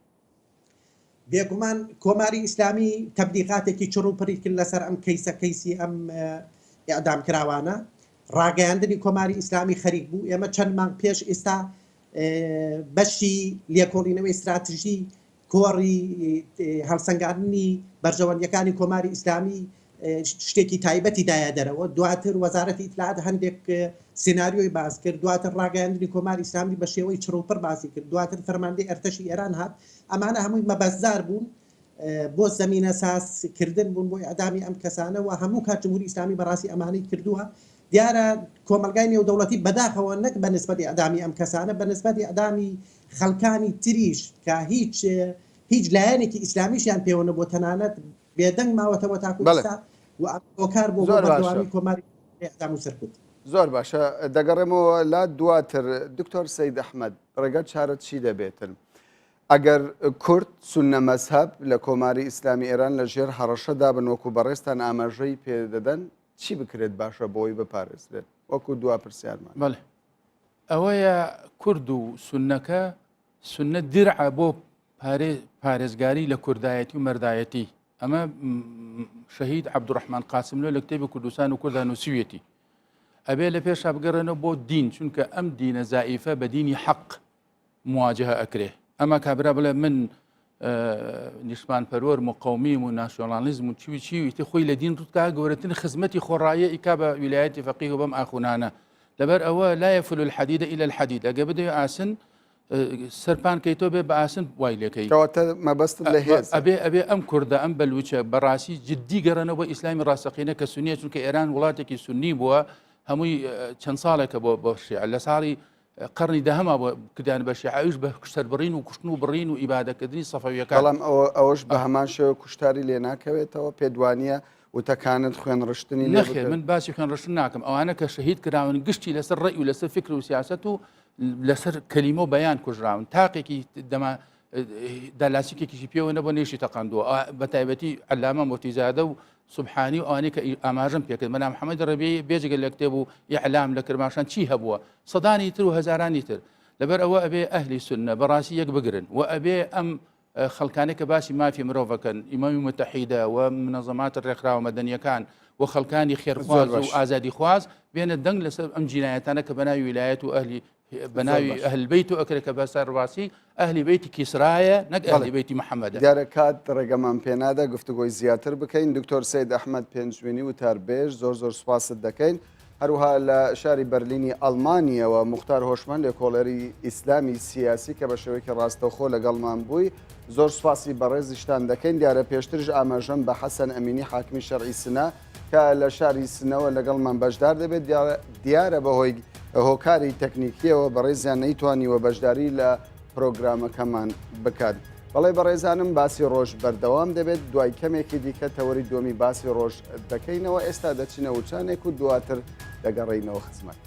بێگومان کۆماری ئیسلامی تەبلیغاتێکی چڕوپڕی کرد لەسەر ئەم کەیسی ئەم ئیعدام کراوانە، ڕاگەیاندنی کۆماری ئیسلامی خەریک بوو. ئێمە چەند مانگ پێش ئێستا بەشی لێکۆڵینەوەی استراتژی کۆڕی هەڵسەنگاندنی بەرژەوەندیەکانی کۆماری ئیسلامی شتێکی تایبەتی دایە دەرەوە. دواتر وەزارەتی ئیتلاعات هەندێک سیناریۆی باز کرد، دواتر ڕاگەیاندنی کۆماری ئیسلامی بە شێوەی چڕوپڕ باسی کرد، دواتر فەرماندەی ئەرتەشی ئێران هات. ئەمانە هەمووی مەبەزدار بوون بۆ زەمینە سازکردن بوون بۆی ئەدامی ئەم کەسانە و هەموو کات جمهوری ئیسلامی بەڕاستی ئەمانەی کردووە. دیارە کۆمەلگای نێودەوڵەتی بەداخەوە نەک بە نسبەتی ئەدامی ئەم کەسانە، بە نسبەتی ئەدامی خەڵکانی تریش کە هیچ لایەنێکی ئیسلامیشیان پێوە بۆ تەنانەت بێدەنگ ماوەتەوە تاکوستا و ئۆکار بۆ بەردەوامی کۆماری ئەدام و سەرکوت. زۆر باشە، دەگەڕێمەوە لا دواتر. دکتۆر سەید ئەحمەد، ڕێگە چارەت چی دەبێتن ئەگەر کورد سونە مەزهەب لە کۆماری ئیسلامی ئێران لە ژێر هەڕەشەدا بن وەکو بەڕێستان ئاماژەی پێدەدەن، چی بکرێت باشە بۆی بپارێزرێت وەکو دوا پرسیارمان؟ بەڵێ ئەوەیە کورد و سونەکە سونە درعە بۆ پارێزگاری لە کوردایەتی و مەردایەتی. ئەمە شەهید عەبدوڕەحمان قاسملۆ لە کتێبی کوردستان و کوردان نووسویەتی. ئەبێ لە پێشا بگەڕێنەوە بۆ دین، چونکە ئەم دینە زائیفە بە دینی حەق مواجهە ئەکرێ. ئەمە کابرا بڵێ من نیشمان پەروەر و قەومیم و ناسیۆنالیزم و چی خۆی لە دین ڕوتکا گەورەترین خزمەتی خۆڕایە ئیکا بە ویلایەتی فەقیه و بەم ئاخونانە. لەبەر ئەوە لا یەفلو الحەدیدە ئیلا الحەدید، ئەگە بدەوێ ئاسن سەرپان کەیتۆ بێ بە ئاسن وای لێکەی. کەواتە مەبەستت لە هێز ئەبێ ئەم کوردە ئەم بەلوچە بەڕاستی جددی گەڕنەوە ئیسلامی ڕاستەقینە کە سونیە، چونکە ئێران وڵاتێکی سونی بووە هەمووی چەند ساڵێکە بۆ شیعە. لە ساڵی قرنی دەهەما بۆ کردیان بە شیعەویش بە کوشتەربڕین و کوشتن و بڕین و ئیبادەکردنی سەفەویەکان. بەڵام ئەوەش بە هەمان شێوە کوشتاری لێ ناکەوێتەوە، پێدوانیە وتەکانت خوێن ڕشتنی نەخێ. من باسی خوێن ڕشتن ناکەم. ئەوانە کە شەهید کراون گشتی لەسەر ڕێی و لەسەر فکر و سیاست و لەسەر کەلیمە و بەیان کوژراون. تاقێکی دەما دالاسیکێکیشی پێوە نەبوو نێشی تەقاندووە. بە تایبەتی عەلامە مورتیزادە و سوبحانی و ئەوانەی کە ئاماژەم پێکرد. مەلا محەممەد ڕەبیعی بێجگە لە کتێب و ئیعلام لە کرماشان چی هەبووە، سەدانی تر و هەزارانی تر. لەبەر ئەوە ئەبێ ئەهلی سونە بەڕاستی یەک بگرن و ئەبێ ئەم خەڵکانێک کە باسی مافی مرۆڤەکەن، ئیمامی متحیدە و منەظەمات ڕێکخراوە مەدەنیەکان و خەڵکانی خێرخواز و ئازادی خواز بێنە دەنگ لەسەر ئەم جینایەتانە کە بەناوی ویلایەت و ئەهلی بەناوی ئەهل بەیت و ئەکرێت کە بەسەر ڕاستی ئەهلی بەیتی کیسرایە نەک ئەهلی بەیتی محەممەدە. دیارە کات ڕێگەمان پێنادا گفتوگۆی زیاتر بکەین. دکتۆر سەید ئەحمەد پێنجوینی و تاربێژ زۆر سوپاست دەکەین. هەروها لە شاری بەرلینی ئەڵمانیەوە موختار هۆشمەند لێکۆڵەری ئیسلامی سیاسی کە بە شێوەیەکی ڕاستەوخۆ لەگەڵمان بووی، زۆر سوپاسی بەڕێزیشتان دەکەین. دیارە پێشترش ئاماژەم بە حەسەن ئەمینی حاکمی شەرعی سنە کە لە شاری سنەوە لەگەڵمان بەشدار دەبێت. دیارە بەهۆی هۆکاری تەکنیکیەوە بەڕێزیان نەیتوانیوە بەشداری لە پرۆگرامەکەمان بکات. بەڵێ بەڕێزانم باسی ڕۆژ بەردەوام دەبێت. دوای کەمێکی دیکە تەوەری دومی باسی ڕۆژ دەکەینەوە. ئێستا دەچینە وچانێک و دواتر دەگەڕێینەوە خزمەت.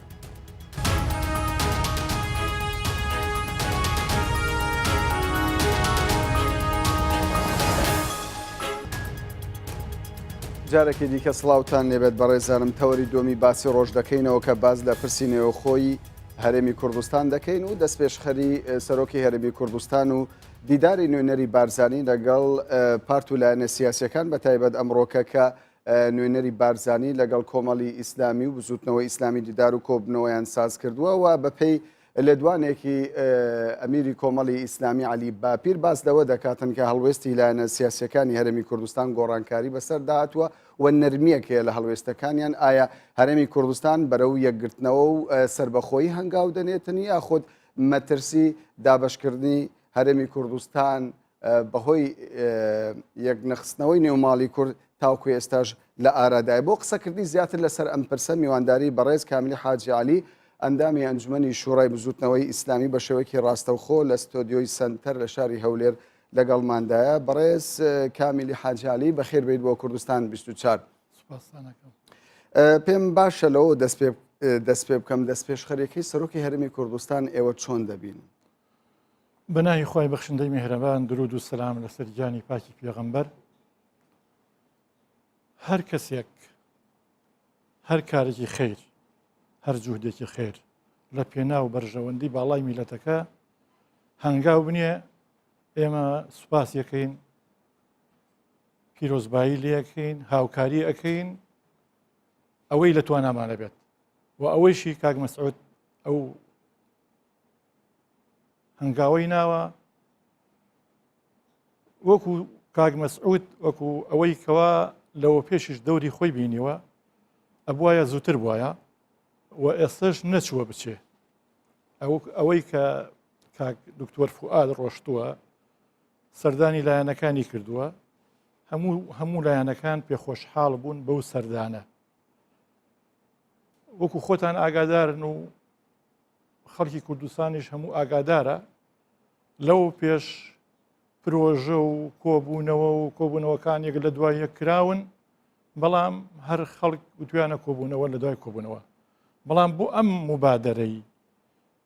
جارێکی دیکە سڵاوتان لێبێت بەڕێزانم. تەوەری دومی باسی ڕۆژ دەکەینەوە کە باز لە پرسینەوە خۆی هەرێمی کوردستان دەکەین و دەست پێشخەری سەرۆکی هەرێمی کوردستان و دیداری نوێنەری بارزانی لەگەڵ پارت و لایەنە سیاسیەکان بە تایبەت ئەمڕۆکە کە نوێنەری بارزانی لەگەڵ کۆمەڵی ئیسلامی و بزوتنەوەی ئیسلامی دیدار و کۆبنەوەیان ساز کردووە و بەپێی لێدوانێکی ئەمیری کۆمەڵی ئیسلامی علی باپیر باس لەوە دەکاتن کە هەڵوێستی لایەنە سیاسیەکانی هەرێمی کوردستان گۆڕانکاری بەسەر داهاتووە و نەرمیەکەیە لە هەڵوێستەکانیان ئایا هەرێمی کوردستان بەرەو یەکگرتنەوە و سربەخۆیی هەنگاو دەنێتنی یاخود مەترسی دابشکردنی هەرێمی کوردستان بەهۆی یەکنەخستنەوەی نێوماڵی کورد تاوکو ئێستاش لە ئارادای بۆ قسەکردی زیاتر لەسەر ئەم پرسە میوانداری بەڕێز کاملی حاجی علی ئەندامی ئەنجومەنی شوڕای بزوتنەوەی ئیسلامی بە شێوەیەکی ڕاستەوخۆ لە ستۆدیۆی سنتەر لە شاری هەولێر لەگەڵماندایە. بەڕێز کامیلی حاجی علی بەخێر بێت بۆ کوردستان 24. پێم باشە لەوە دەست پێ بکەم دەست پێشخەریەکەی سەرۆکی هەرێمی کوردستان ئێوە چۆن دەبین؟ بەناوی خۆی بەخشندەی میهرەبان درود و سەلام لەسەر گیانی پاکی پێغەمبەر. هەر کەسێک هەر کارێکی خیر هەر جوهدێکی خیر لە پێناو بەرژەوەندی باڵای میلەتەکە هەنگاو بنێ ئێمە سوپاس یەکەین، پیرۆزبایی لەکەین، هاوکاری ئەەکەین ئەوەی لە توانامانە بێت و ئەوەیشی کاک مەسعود ئەو هەنگاوەی ناوە وەکو کاک مەسعود وەکو ئەوەی کەوا لەوە پێشش دەوری خۆی بینیوە ئەبوایە زووتر بواە و ئێستش نەچووە بچێ. ئەوەی کە کاک دکتۆر فوئاد ڕۆشتووە سەردانی لایەنەکانی کردووە هەموو لایەنەکان پێخۆشحاڵ بوون بەو سەردانە. وەکو خۆتان ئاگادارن و خەڵکی کوردستانیش هەموو ئاگادارە لەو پێش پرۆژە و کۆبوونەوە و کۆبوونەوەکانێک لە دوای یەک کراون، بەڵام هەر خەڵک وتویانە کۆبوونەوە لە دوای کۆبوونەوە، بەڵام بۆ ئەم مبادرەی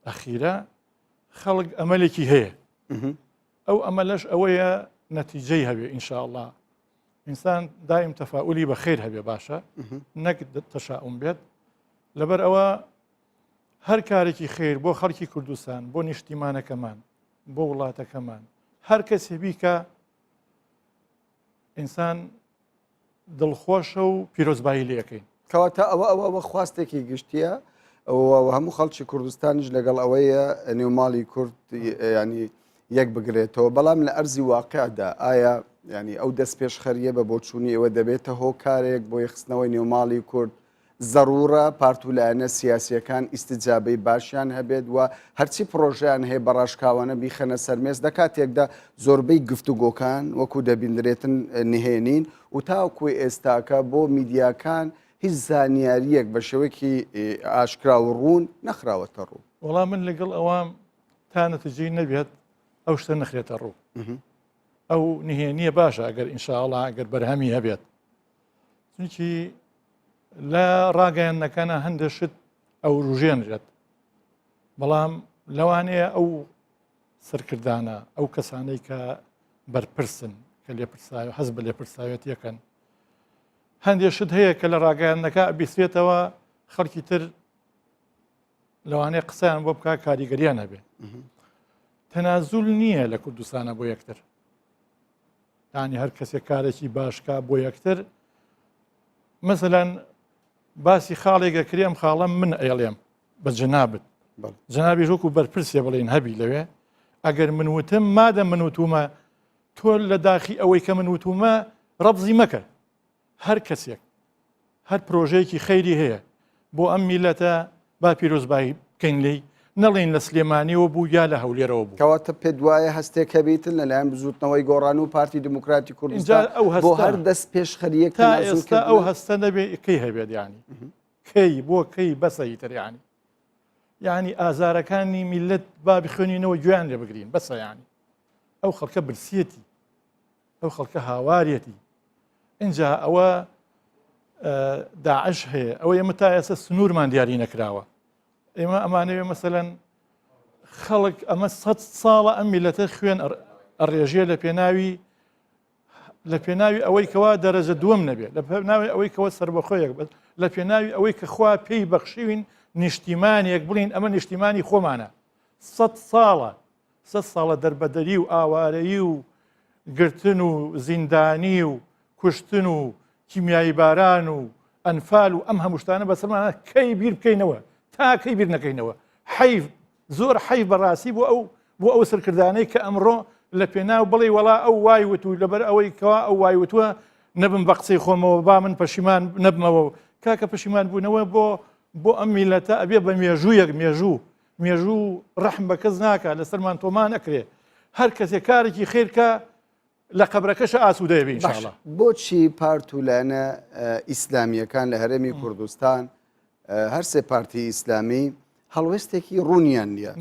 ئەخیرە خەڵک ئەمەلێکی هەیە. ئەو ئەمەلەش ئەوەیە نەتیجەی هەبێ ئینشاءالله. ئینسان دائیم تەفاؤلی بە خێر هەبێ باشە، نەک تەشاؤم بێت. لەبەر ئەوە هەر کارێکی خێر بۆ خەڵکی کوردستان، بۆ نیشتیمانەکەمان، بۆ وڵاتەکەمان، هەر کەسێ بیکە ئینسان دڵخۆشە و پیرۆزبایی لەکەین. کەواتە ئەوە خواستێکی گشتیە هەموو خەڵکی کوردستانیش لەگەڵ ئەوەیە نێوماڵی کورد ینی یەک بگرێتەوە. بەڵام لە ئەرزی واقعدا ئایا ینی ئەو دەست پێشخەریە بە بۆچوونی ئەوە دەبێتە هۆکارێک بۆ یەخستنەوەی نێوماڵی کورد ضرورە پارت و لایەنە سیاسیەکان ئیستیجابەی باشیان هەبێت و هەرچی پرۆژیان هەیە بەڕاشکاوانە بیخەنە سەرمێز لە کاتێکدا زۆربەی گفتوگۆکان وەکو دەبیندرێتن نهێنین و تاوکوی ئێستاکە بۆ میدیاکان هیچ زانیاریەک بە شێوەیەکی ئاشکرا و ڕوون نەخراوەتە ڕوو. وەڵام من لەگەڵ ئەوام تا نەتیجەی نەبێت ئەو شتە نەخرێتە ڕوو. ئەو نهێنیە باشە ئەگەر ئینشاءالله ئەگەر بەرهەمی هەبێت، چونکی لە ڕاگەیاندنەکانە هەندێک شت ئەو ڕژێنرێت، بەڵام لەوانەیە ئەو سەرکردانە ئەو کەسانەی کە بەرپرسن کە لێپرساوی حەز بە لێپرساوێت یەکەن هەندێک شت هەیە کە لە ڕاگەیاندنەکە بیسرێتەوە خەڵکی تر لەوانەیە قسەیان بۆ بکە کاریگەریان هەبێ. تەنازول نییە لە کوردستانە بۆ یەکتر، یعنی هەر کەسێک کارێکی باشکە بۆ یەکتر. مەسەلەن باسی خاڵێکە کرێم خاڵم من ئێڵێم بە جەنابەت جەنابی ژووک و بەرپرسێ بڵێن هەبی لەوێ ئەگەر من وتم مادە من وتومە تۆ لە داخی ئەوەی کە من وتومە ڕەبزی مەکە. هەر کەسێک هەر پرۆژەیەکی خەیری هەیە بۆ ئەم میلەتە با پیرۆزبایی بکەین لێی، نەڵێن لە سلێمانیەوە بوو یا لە هەولێرەوە بوو. کەواتە پێ دوایە هەستێک هەبێتن لەلایەن بزوتنەوەی گۆڕان و پارتی دموکراتی کوردستان بۆ هەر دەست پێشخەریەک تا ئێستا ئەو هەستە نەبێ کەی هەبێت، ینی کەی بۆ کەی بەسەی تر یعنی ئازارەکانی میلەت با بخوێنینەوە گوێیان لێ بگرین بەسە. ینی ئەو خەڵکە برسیەتی، ئەو خەڵکە هاوارەتی. اینجا ئەوە داعش هەیە، ئەوە ئێمە تا ئێستا سنوورمان دیاری نەکراوە. ئێمە ئەمانەوێ مەسەلەن خەڵک ئەمە 100 ساڵە ئەم میلەتە خوێن ئەڕێژێ لە پێناوی ئەوەی کەوا دەرەجە دووەم نەبێت، لە پێناوی ئەوەی کەوە سربەخۆیەک بێت، لە پێناوی ئەوەی کە خوا پێی بەخشیوین نیشتیمانێک بڵین ئەمە نیشتیمانی خۆمانە 100 ساڵە دەربەدەری و ئاوارەیی و گرتن و زیندانی و کوشتن و کیمیایی باران و ئەنفال و ئەم هەمووشتانە بەسەرمانە کەی بیر بکەینەوە تا کەی بیر نەکەینەوە حەیف زۆر حەیف بەڕاستی بۆ ئەو سەرکردانەی کە ئەمڕۆ لە پێناو بڵێ وەڵا ئەو وای وتو لەبەر ئەوەی کەوا ئەو وای وتووە نەبم بە قسەی خۆمەوە با من پەشیمان نەبمەوە کاکە پەشیمان بوونەوە بۆ ئەم میلەتە ئەبێ بە مێژوویەک مێژوو ڕەحم بە کەس ناکە لەسەرمان تۆمان نەکرێ هەر کەسێک کارێکی خێرکە لە قەبرەکەشە ئاسوودەیە بێ ئینشاءڵڵا. بۆچی پارت و لایەنە ئیسلامیەکان لە هەرێمی کوردستان هەر سێ پارتی ئیسلامی هەڵوێستێکی ڕوونیان نییە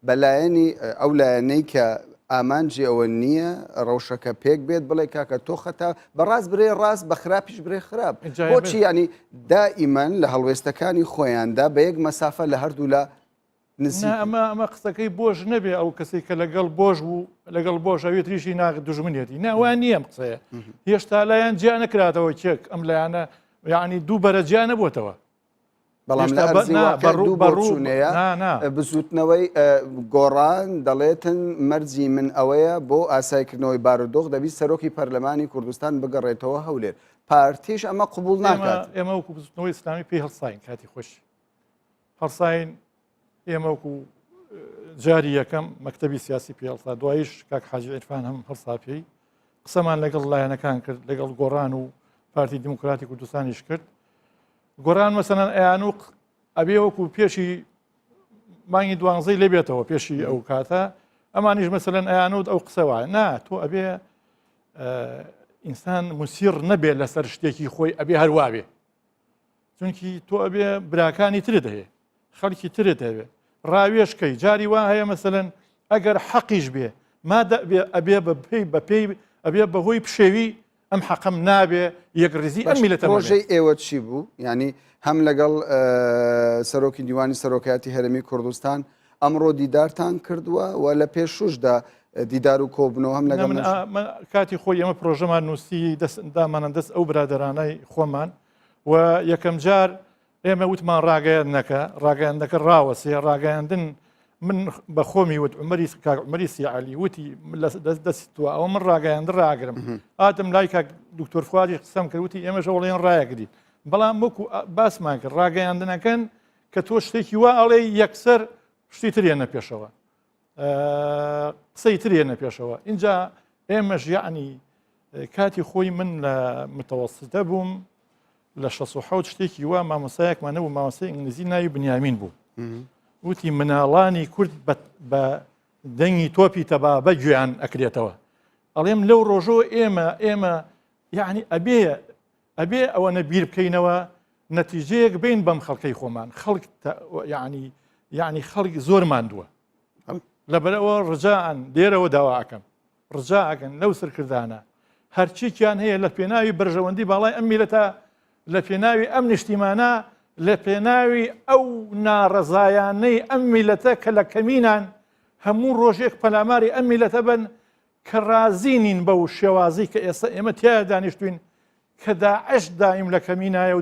بەلایەنی ئەو لایەنەی کە ئامانجی ئەوە نییە ڕەوشەکە پێک بێت بڵێ کاکە تۆ خەتا بەڕاست برێ ڕاست بە خراپیش برێ خراپ بۆچی ینی دائیمەن لە هەڵوێستەکانی خۆیاندا بە یەک مەسافە لە هەردوو لە ئەمە قسەکەی بۆش نەبێ ئەو کەسی کە لەگەڵ بۆش بوو لەگەڵ بۆش ئەوێت ریشی ناغ دوژمنێتی ناوان نییەم قسەیە هێشتا لایەن جیا نەکراتەوە چێک ئەم لایەنە یعنی دوو بەرەجیا نەبووتەوە بەڵام لە بەڕوونەیە بزوتنەوەی گۆڕان دەڵێتن مەرجی من ئەوەیە بۆ ئاسایکردنەوەی بارودۆخ دەبی سەرۆکی پەرلەمانی کوردستان بگەڕێتەوە هەولێر پارتیش ئەمە قبول ناکات ئێمە وەکو بزوتنەوەی ئیسلامی پێی هەڵساین کاتی خۆش هەڵساین ئێمە وەکو جاری یەکەم مەکتەبی سیاسی پێ هەڵسا دوایش کاک حاجی عیرفان هەم هەڵسا پێی قسەمان لەگەڵ لایەنەکان کرد لەگەڵ گۆڕان و پارتی دیموکراتی کوردستانیش کرد گۆڕان مەسەلەن ئەیانوق ئەبێ وەکو پێشی مانگی دوانزەی لێبێتەوە پێشی ئەو کاتە ئەمانیش مەسەلەن ئەیانوت ئەو قسە وایە نا تۆ ئەبێ ئینسان موسیر نەبێت لەسەر شتێکی خۆی ئەبێ هەروە بێ چونکی تۆ ئەبێ براکانی ترت هەیە خەڵکی ترت هەبێ ڕاوێشکەی جاری وا هەیە مەسەلەن ئەگەر حەقیش بێ ئەبێ بەپێی ئەبێ بەهۆی پشێوی ئەم حەقم نابێ یەکڕزی ئەم میلەتە ڕۆژەی ئێوە چی بوو ینی هەم لەگەڵ سەرۆکی دیوانی سەرۆکایەتی هەرێمی کوردستان ئەمڕۆ دیدارتان کردووە و لە پێشوشدا دیدار و کۆبنەوە هەم لەگەڵ کاتی خۆی ئەمە پرۆژەمان نووسی دامانە دەست ئەو برادرانەی خۆمان و یەکەم جار ئێمە وتمان ڕاگەیاندنەکە ڕاگەیاندەکە ڕاوەسێ ڕاگەیاندن من بە خۆمی وت عمەری سیعالی وتی دەستوە ئەوە من ڕاگەیاندن ڕاگرم ئاتم لای کاک دکتۆر فوادی قسەم کرد وتی ئێمەش ئەوڵێن ڕایەکردی بەڵام وەکو باسمان کرد ڕاگەیاندنەکەن کە تۆ شتێکی وا ئەڵێ یەکسەر شتی ترێنە پێشەوە قسەی ترێنە پێشەوە اینجا ئێمەش یعنی کاتی خۆی من لە متەوەسطە بووم لە 16 شتێکی وا مامۆسایەکمان نەبوو مامۆسای ئینگلیزی ناوی بنیامین بوو وتی مناڵانی کورد بە دەنگی تۆپی تەبابە گوێیان ئەکرێتەوە ئەڵێم لەو ڕۆژۆ ئێمە یعنی ئەبێ ئەوەنە بیر بکەینەوە نەتیجەیەک بین بەم خەڵکەی خۆمان خەڵک یعنی خەڵک زۆر ماندووە لەبەرەوە ڕجاعن دێرەوە داواکەم ڕجاعەکەن لەو سەرکردانە هەرچییان هەیە لە پێناوی بەرژەوەندی باڵای ئەم میلەتە لە پێناوی ئەم نیشتیمانە لە پێناوی ئەو ناڕەزایانەی ئەم میلەتە کە لە کەمینان هەموو ڕۆژێک پەلاماری ئەم میلەتە بن کە رازینین بەو شێوازی کە ئێستا ئێمە تایە دانیشتوین کە داعش دایم لە کەمینایە و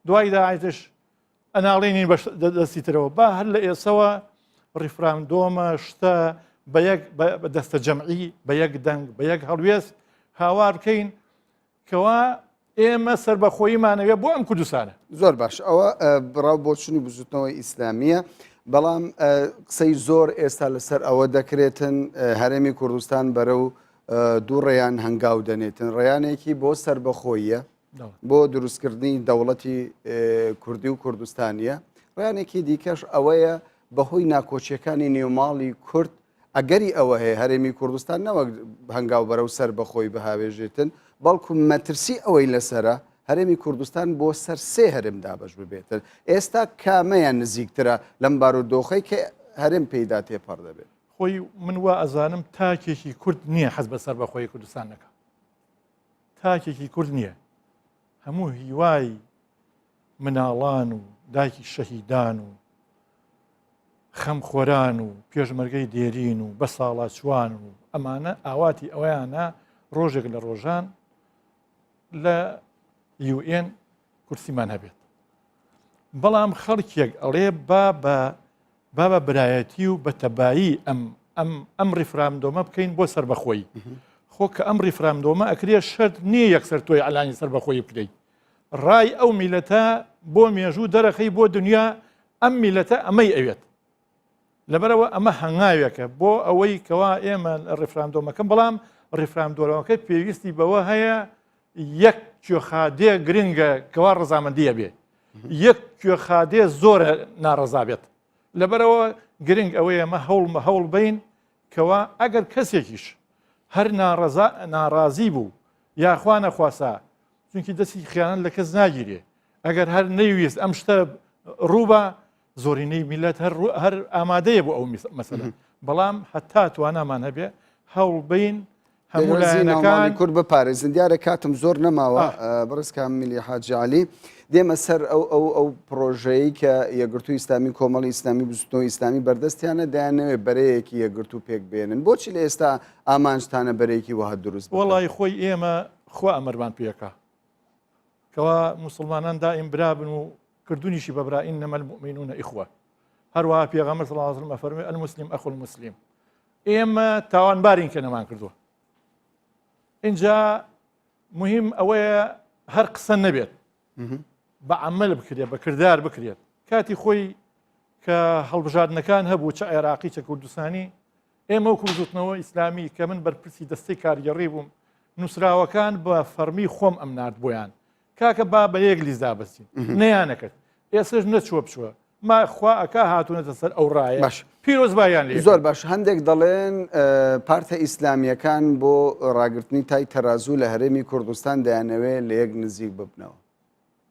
دوای داعشش ئەناڵێنین دەستی ترەوە با هەر لە ئێسەوە ڕیفراندۆمە شتە بە دەستە جەمعی بە یەک دەنگ بە یەک هەڵوێست هاوار بکەین کەوا ئێمە سربەخۆیمانەوێ بۆ ئەم کوردستانە زۆر باش ئەوە بڕاو بۆ چنی بزوتنەوەی ئیسلامیە بەڵام قسەی زۆر ئێستا لەسەر ئەوە دەکرێتن هەرێمی کوردستان بەرە و دوو ڕێیان هەنگاو دەنێتن ڕێیانێکی بۆ سربەخۆیە بۆ دروستکردنی دەوڵەتی کوردی و کوردستانیە ڕێیانێکی دیکەش ئەوەیە بەهۆی ناکۆچیەکانی نێوماڵی کورد ئەگەری ئەوە هەیە هەرێمی کوردستان نەوەک هەنگاو بەرە و سربەخۆی بەهاوێژێتن بەڵکو مەترسی ئەوەی لەسرە هەرێمی کوردستان بۆ سەر سێ هەرم دابەش ببێتن ئێستا کامەیان نزیکترە لەم بارودۆخەی کە هەرێم پێیدا تێپەڕ دەبێت خۆی من وا ئەزانم تاکێکی کورد نییە حەز بە سەربەخۆی کوردستان نەکە تاکێکی کورد نییە هەموو هیوای مناڵان و دایکی شەهیدان و خەمخۆران و پێشمەرگەی دێرین و بە ساڵا چوان و ئەمانە ئاواتی ئەویانە ڕۆژێک لە ڕۆژان لە UN کورسیمان هەبێت بەڵام خەڵکێک ئەڵێ با بە برایەتی و بە تەبایی ئەم ڕیفرامدۆمە بکەین بۆ سربەخۆی خۆ کە ئەم ڕیفرامدۆمە ئەکرێ شەرت نییە یەکسەر تۆی ئەلانی سربەخۆی بکرێت ڕای ئەو میلەتە بۆ مێژوو دەرەخەی بۆ دنیا ئەم میلەتە ئەمەی ئەوێت لەبەرەوە ئەمە هەنگاوێکە بۆ ئەوەی کەوا ئێمە ڕیفرامدۆمەکەم بەڵام ڕیفرامدۆمەکە پێویستی بەوە هەیە یەک کوێخادێ گرنگە کەوا ڕەزامەندیە بێ یەک کوێخادێ زۆرە ناڕەزا بێت لەبەرەوە گرنگ ئەوەیە ئەمە هەوڵ بین کەوا ئەگەر کەسێکیش هەر ناڕازی بوو یاخوا نەخواسا چونکی دەستی خیانەت لە کەس ناگیرێ ئەگەر هەر نەیویست ئەم شتە ڕووبە زۆرینەی میلەت هەر ئامادەیە بۆ ئەو مەسەلە بەڵام هەتا توانامان هەبێ هەوڵ بین هەموو لایەنەکان کورد بپارێزن دیارە کاتم زۆر نەماوە بەڕێز کامیلی حاجی عەلی دێمە سەر ئەو پرۆژەیە کە یەکگرتووی ئیسلامی کۆمەڵی ئیسلامی بستنەوەی ئیسلامی بەردەستیانە دایانەوێت بەرەیەکی یەکگرتوو پێک بێنن بۆچی لە ئێستا ئامانجتانە بەرەیەکی وەها دروست وەڵی خۆی ئێمە خوا ئەمەرمان پێەکە کەوا موسڵمانان دائیم برابن و کردوونیشی بەبرا ئینەمە المؤمنون ئیخوە هەروەها پێغەمبەر صلی الله علیه و سلم فەرمووی المسلم ئەخو المسلم ئێمە تاوانبارین کە نەمان کردووە اینجا مهم ئەوەیە هەر قسە نەبێت بە عەمەل بکرێت بە کردار بکرێت کاتی خۆی کە هەڵبژاردنەکان هەبوو چه عێراقی چه کوردستانی ئێمە وەکو بزوتنەوە ئیسلامی کە من بەرپرسی دەستەی کارگەڕی بووم نووسراوەکان بە فەرمی خۆم ئەم نارد بۆیان کاکە با بە یەک لیزدا بەستین نەیانەکرد ئێسش نەچووە بچووە ماخوا ئەکا هاتوونەتە سەر ئەو ڕایە پیرۆز بایان لێ زۆر باش هەندێک دەڵێن پارتە ئیسلامیەکان بۆ ڕاگررتنی تای تەرازوو لە هەرێمی کوردستان دەیانەوێت لە یەک نزیک ببنەوە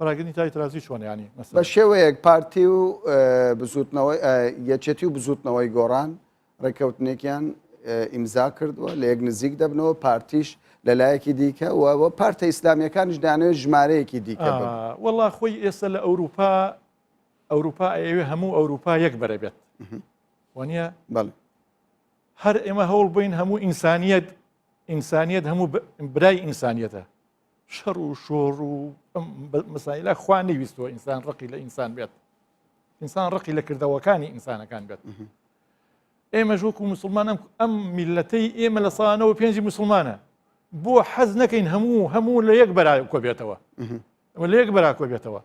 ڕاگررتنی تای تەرازوی چۆن ینی بە شێوەیەک پارتی و بزوتنەوەی یەکێتی و بزوتنەوەی گۆڕان ڕێکەوتنێکیان ئیمزا کردووە لە یەک نزیک دەبنەوە پارتیش لەلایەکی دیکە و پارتە ئیسلامیەکانیش دانوێت ژمارەیەکی دیکە وەڵا خۆی ئێستا لە ئەوروپا ئەوێ هەموو ئەوروپا یەک بەرە بێت وانە هەر ئێمە هەوڵ بین هەموو ئینسانیەت هەموو برای ئینسانیەتە شەڕ و شۆڕ و مەسائلە خوا نەیویستەوە ئینسان ڕقی لە ئینسان بێت ئینسان ڕقی لە کردەوەکانی ئینسانەکان بێت ئێمە ژوەکو مسلمان ئەم میلەتەی ئێمە لە ساڵانەوە پێنجی مسلمانە بۆ حەز نەکەین هەموو لە یەک بەرا کۆبێتەوە لە یەک بەرا کۆبێتەوە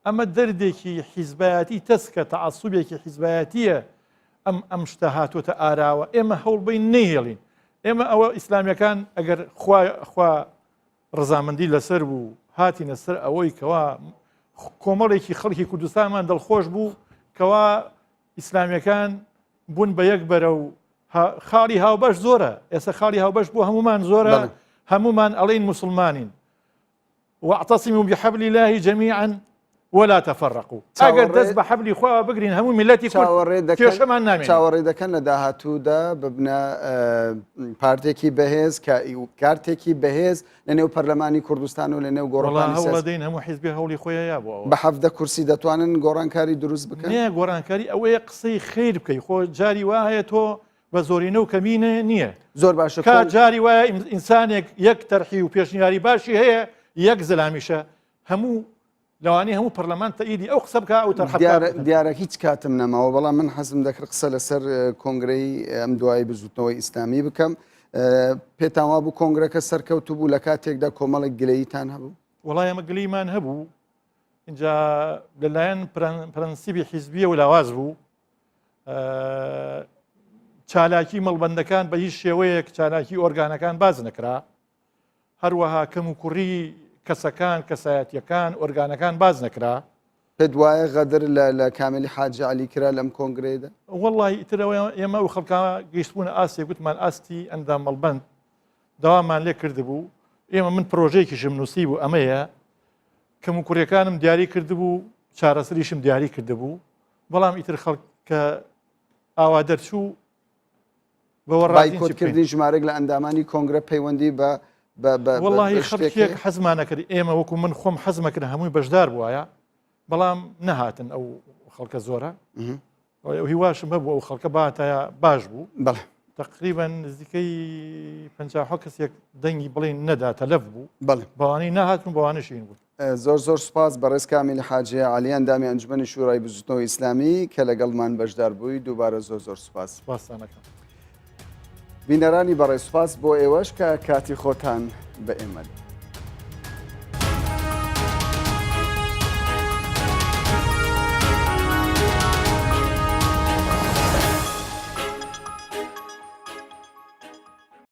ئەمە دەردێکی حیزبایەتی تەسکە تەعەسوبێکی حیزبایەتیە ئەم شتە هاتوۆتە ئاراوە ئێمە هەوڵ بین نەهێڵین ئێمە ئەوە ئیسلامیەکان ئەگەر خوا ڕەزامەندی لەسەر بوو هاتینە سەر ئەوەی کەوا کۆمەڵێکی خەڵکی کوردستانمان دڵخۆش بوو کەوا ئیسلامیەکان بوون بە یەک بەرە و خاڵی هاوبەش زۆرە ئێستا خاڵی هاوبەش بوو هەمومان زۆرە هەمومان ئەڵێن مسلمانین واعتصموا بحبل الله جميعا ولا تفرقوا ئەگەر دەست بە حەبلی خوا بگرین هەموو میلەتی کورد کێشەمان نامێنێت چاوەڕێ دەکەن لە داهاتوودا ببنە پارتێکی بەهێز کارتێکی بەهێز لە نێو پەرلەمانی کوردستان و لە نێو گۆڕەپانی هەوڵ دەین هەموو حیزبی هەوڵی خۆیان بووەوە بە 17 کورسی دەتوانن گۆڕانکاری دروست بکەن نێ گۆڕانکاری ئەوەیە قسەی خیر بکەی خۆ جاری وایە تۆ بە زۆرینە و کەمینە نییە زۆر باشە کا جاری وایە ئینسانێک یەک تەرحی و پێشنیاری باشی هەیە یەک زەلامیشە هەموو لەوانەیە هەموو پەرلەمان تەئیدی ئەو قسە بکە ئەو تەرحە دیارە هیچ کاتم نەماوە بەڵام من حەزم دەکرد قسە لەسەر کۆنگرەی ئەم دوای بزوتنەوەی ئیسلامی بکەم پێتان وا بوو کۆنگرەکە سەرکەوتو بوو لە کاتێکدا کۆمەڵێک گلەییتان هەبوو وەڵای ئەمە گلەیمان هەبوو اینجا لەلایەن پرەنسیبی حیزبیە و لاواز بوو چالاکی مەڵبەندەکان بە هیچ شێوەیەک چالاکی ئۆرگانەکان باز نەکرا هەروەها کەم و کوڕی کەسەکان کەسایەتیەکان ئۆرگانەکان باز نەکرا پێت وایە غەدر لە کامیلی حاجی عەلی کرا لەم کۆنگرەیەدا وەڵی ئیترەوە ئێمە و خەڵکا گەیشتبوونە ئاسێ گوتمان ئاستی ئەندام مەڵبەند داوامان لێ کردبوو ئێمە من پرۆژەیەکیشم نووسی بوو ئەمەیە کەم و کوڕیەکانم دیاری کردبوو چارەسەریشم دیاری کردبوو بەڵام ئیتر خەڵکە ئاوا دەرچوو بەوە ڕایکۆتکردنی ژمارەێک لە ئەندامانی کۆنگرە پەیوەندی بە وەڵی خەڵکێک حەزمانەکرد ئێمە وەکو من خۆم حەزمەکرد هەمووی بەشدار بووایە بەڵام نەهاتن ئەو خەڵکە زۆرە هیواشم هەبوو ئەو خەڵکە باتایە باش بوو تقریبا نزیکەی 50 کەسێک دەنگی بڵێن نەدا تەلەف بوو بەوانەی نەهاتن بەوانەشین بوو زۆر سوپاس بەڕێز کامیل حاجی علیان دامی ئەنجومەنی شورای بزوتنەوەی ئیسلامی کە لەگەڵمان بەشدار بووی دووبارە زۆر سوپاس. سپاسانەکەم. بینەرانی بەڕێ سوپاس بۆ ئێوەش کە کاتی خۆتان بە ئێمە.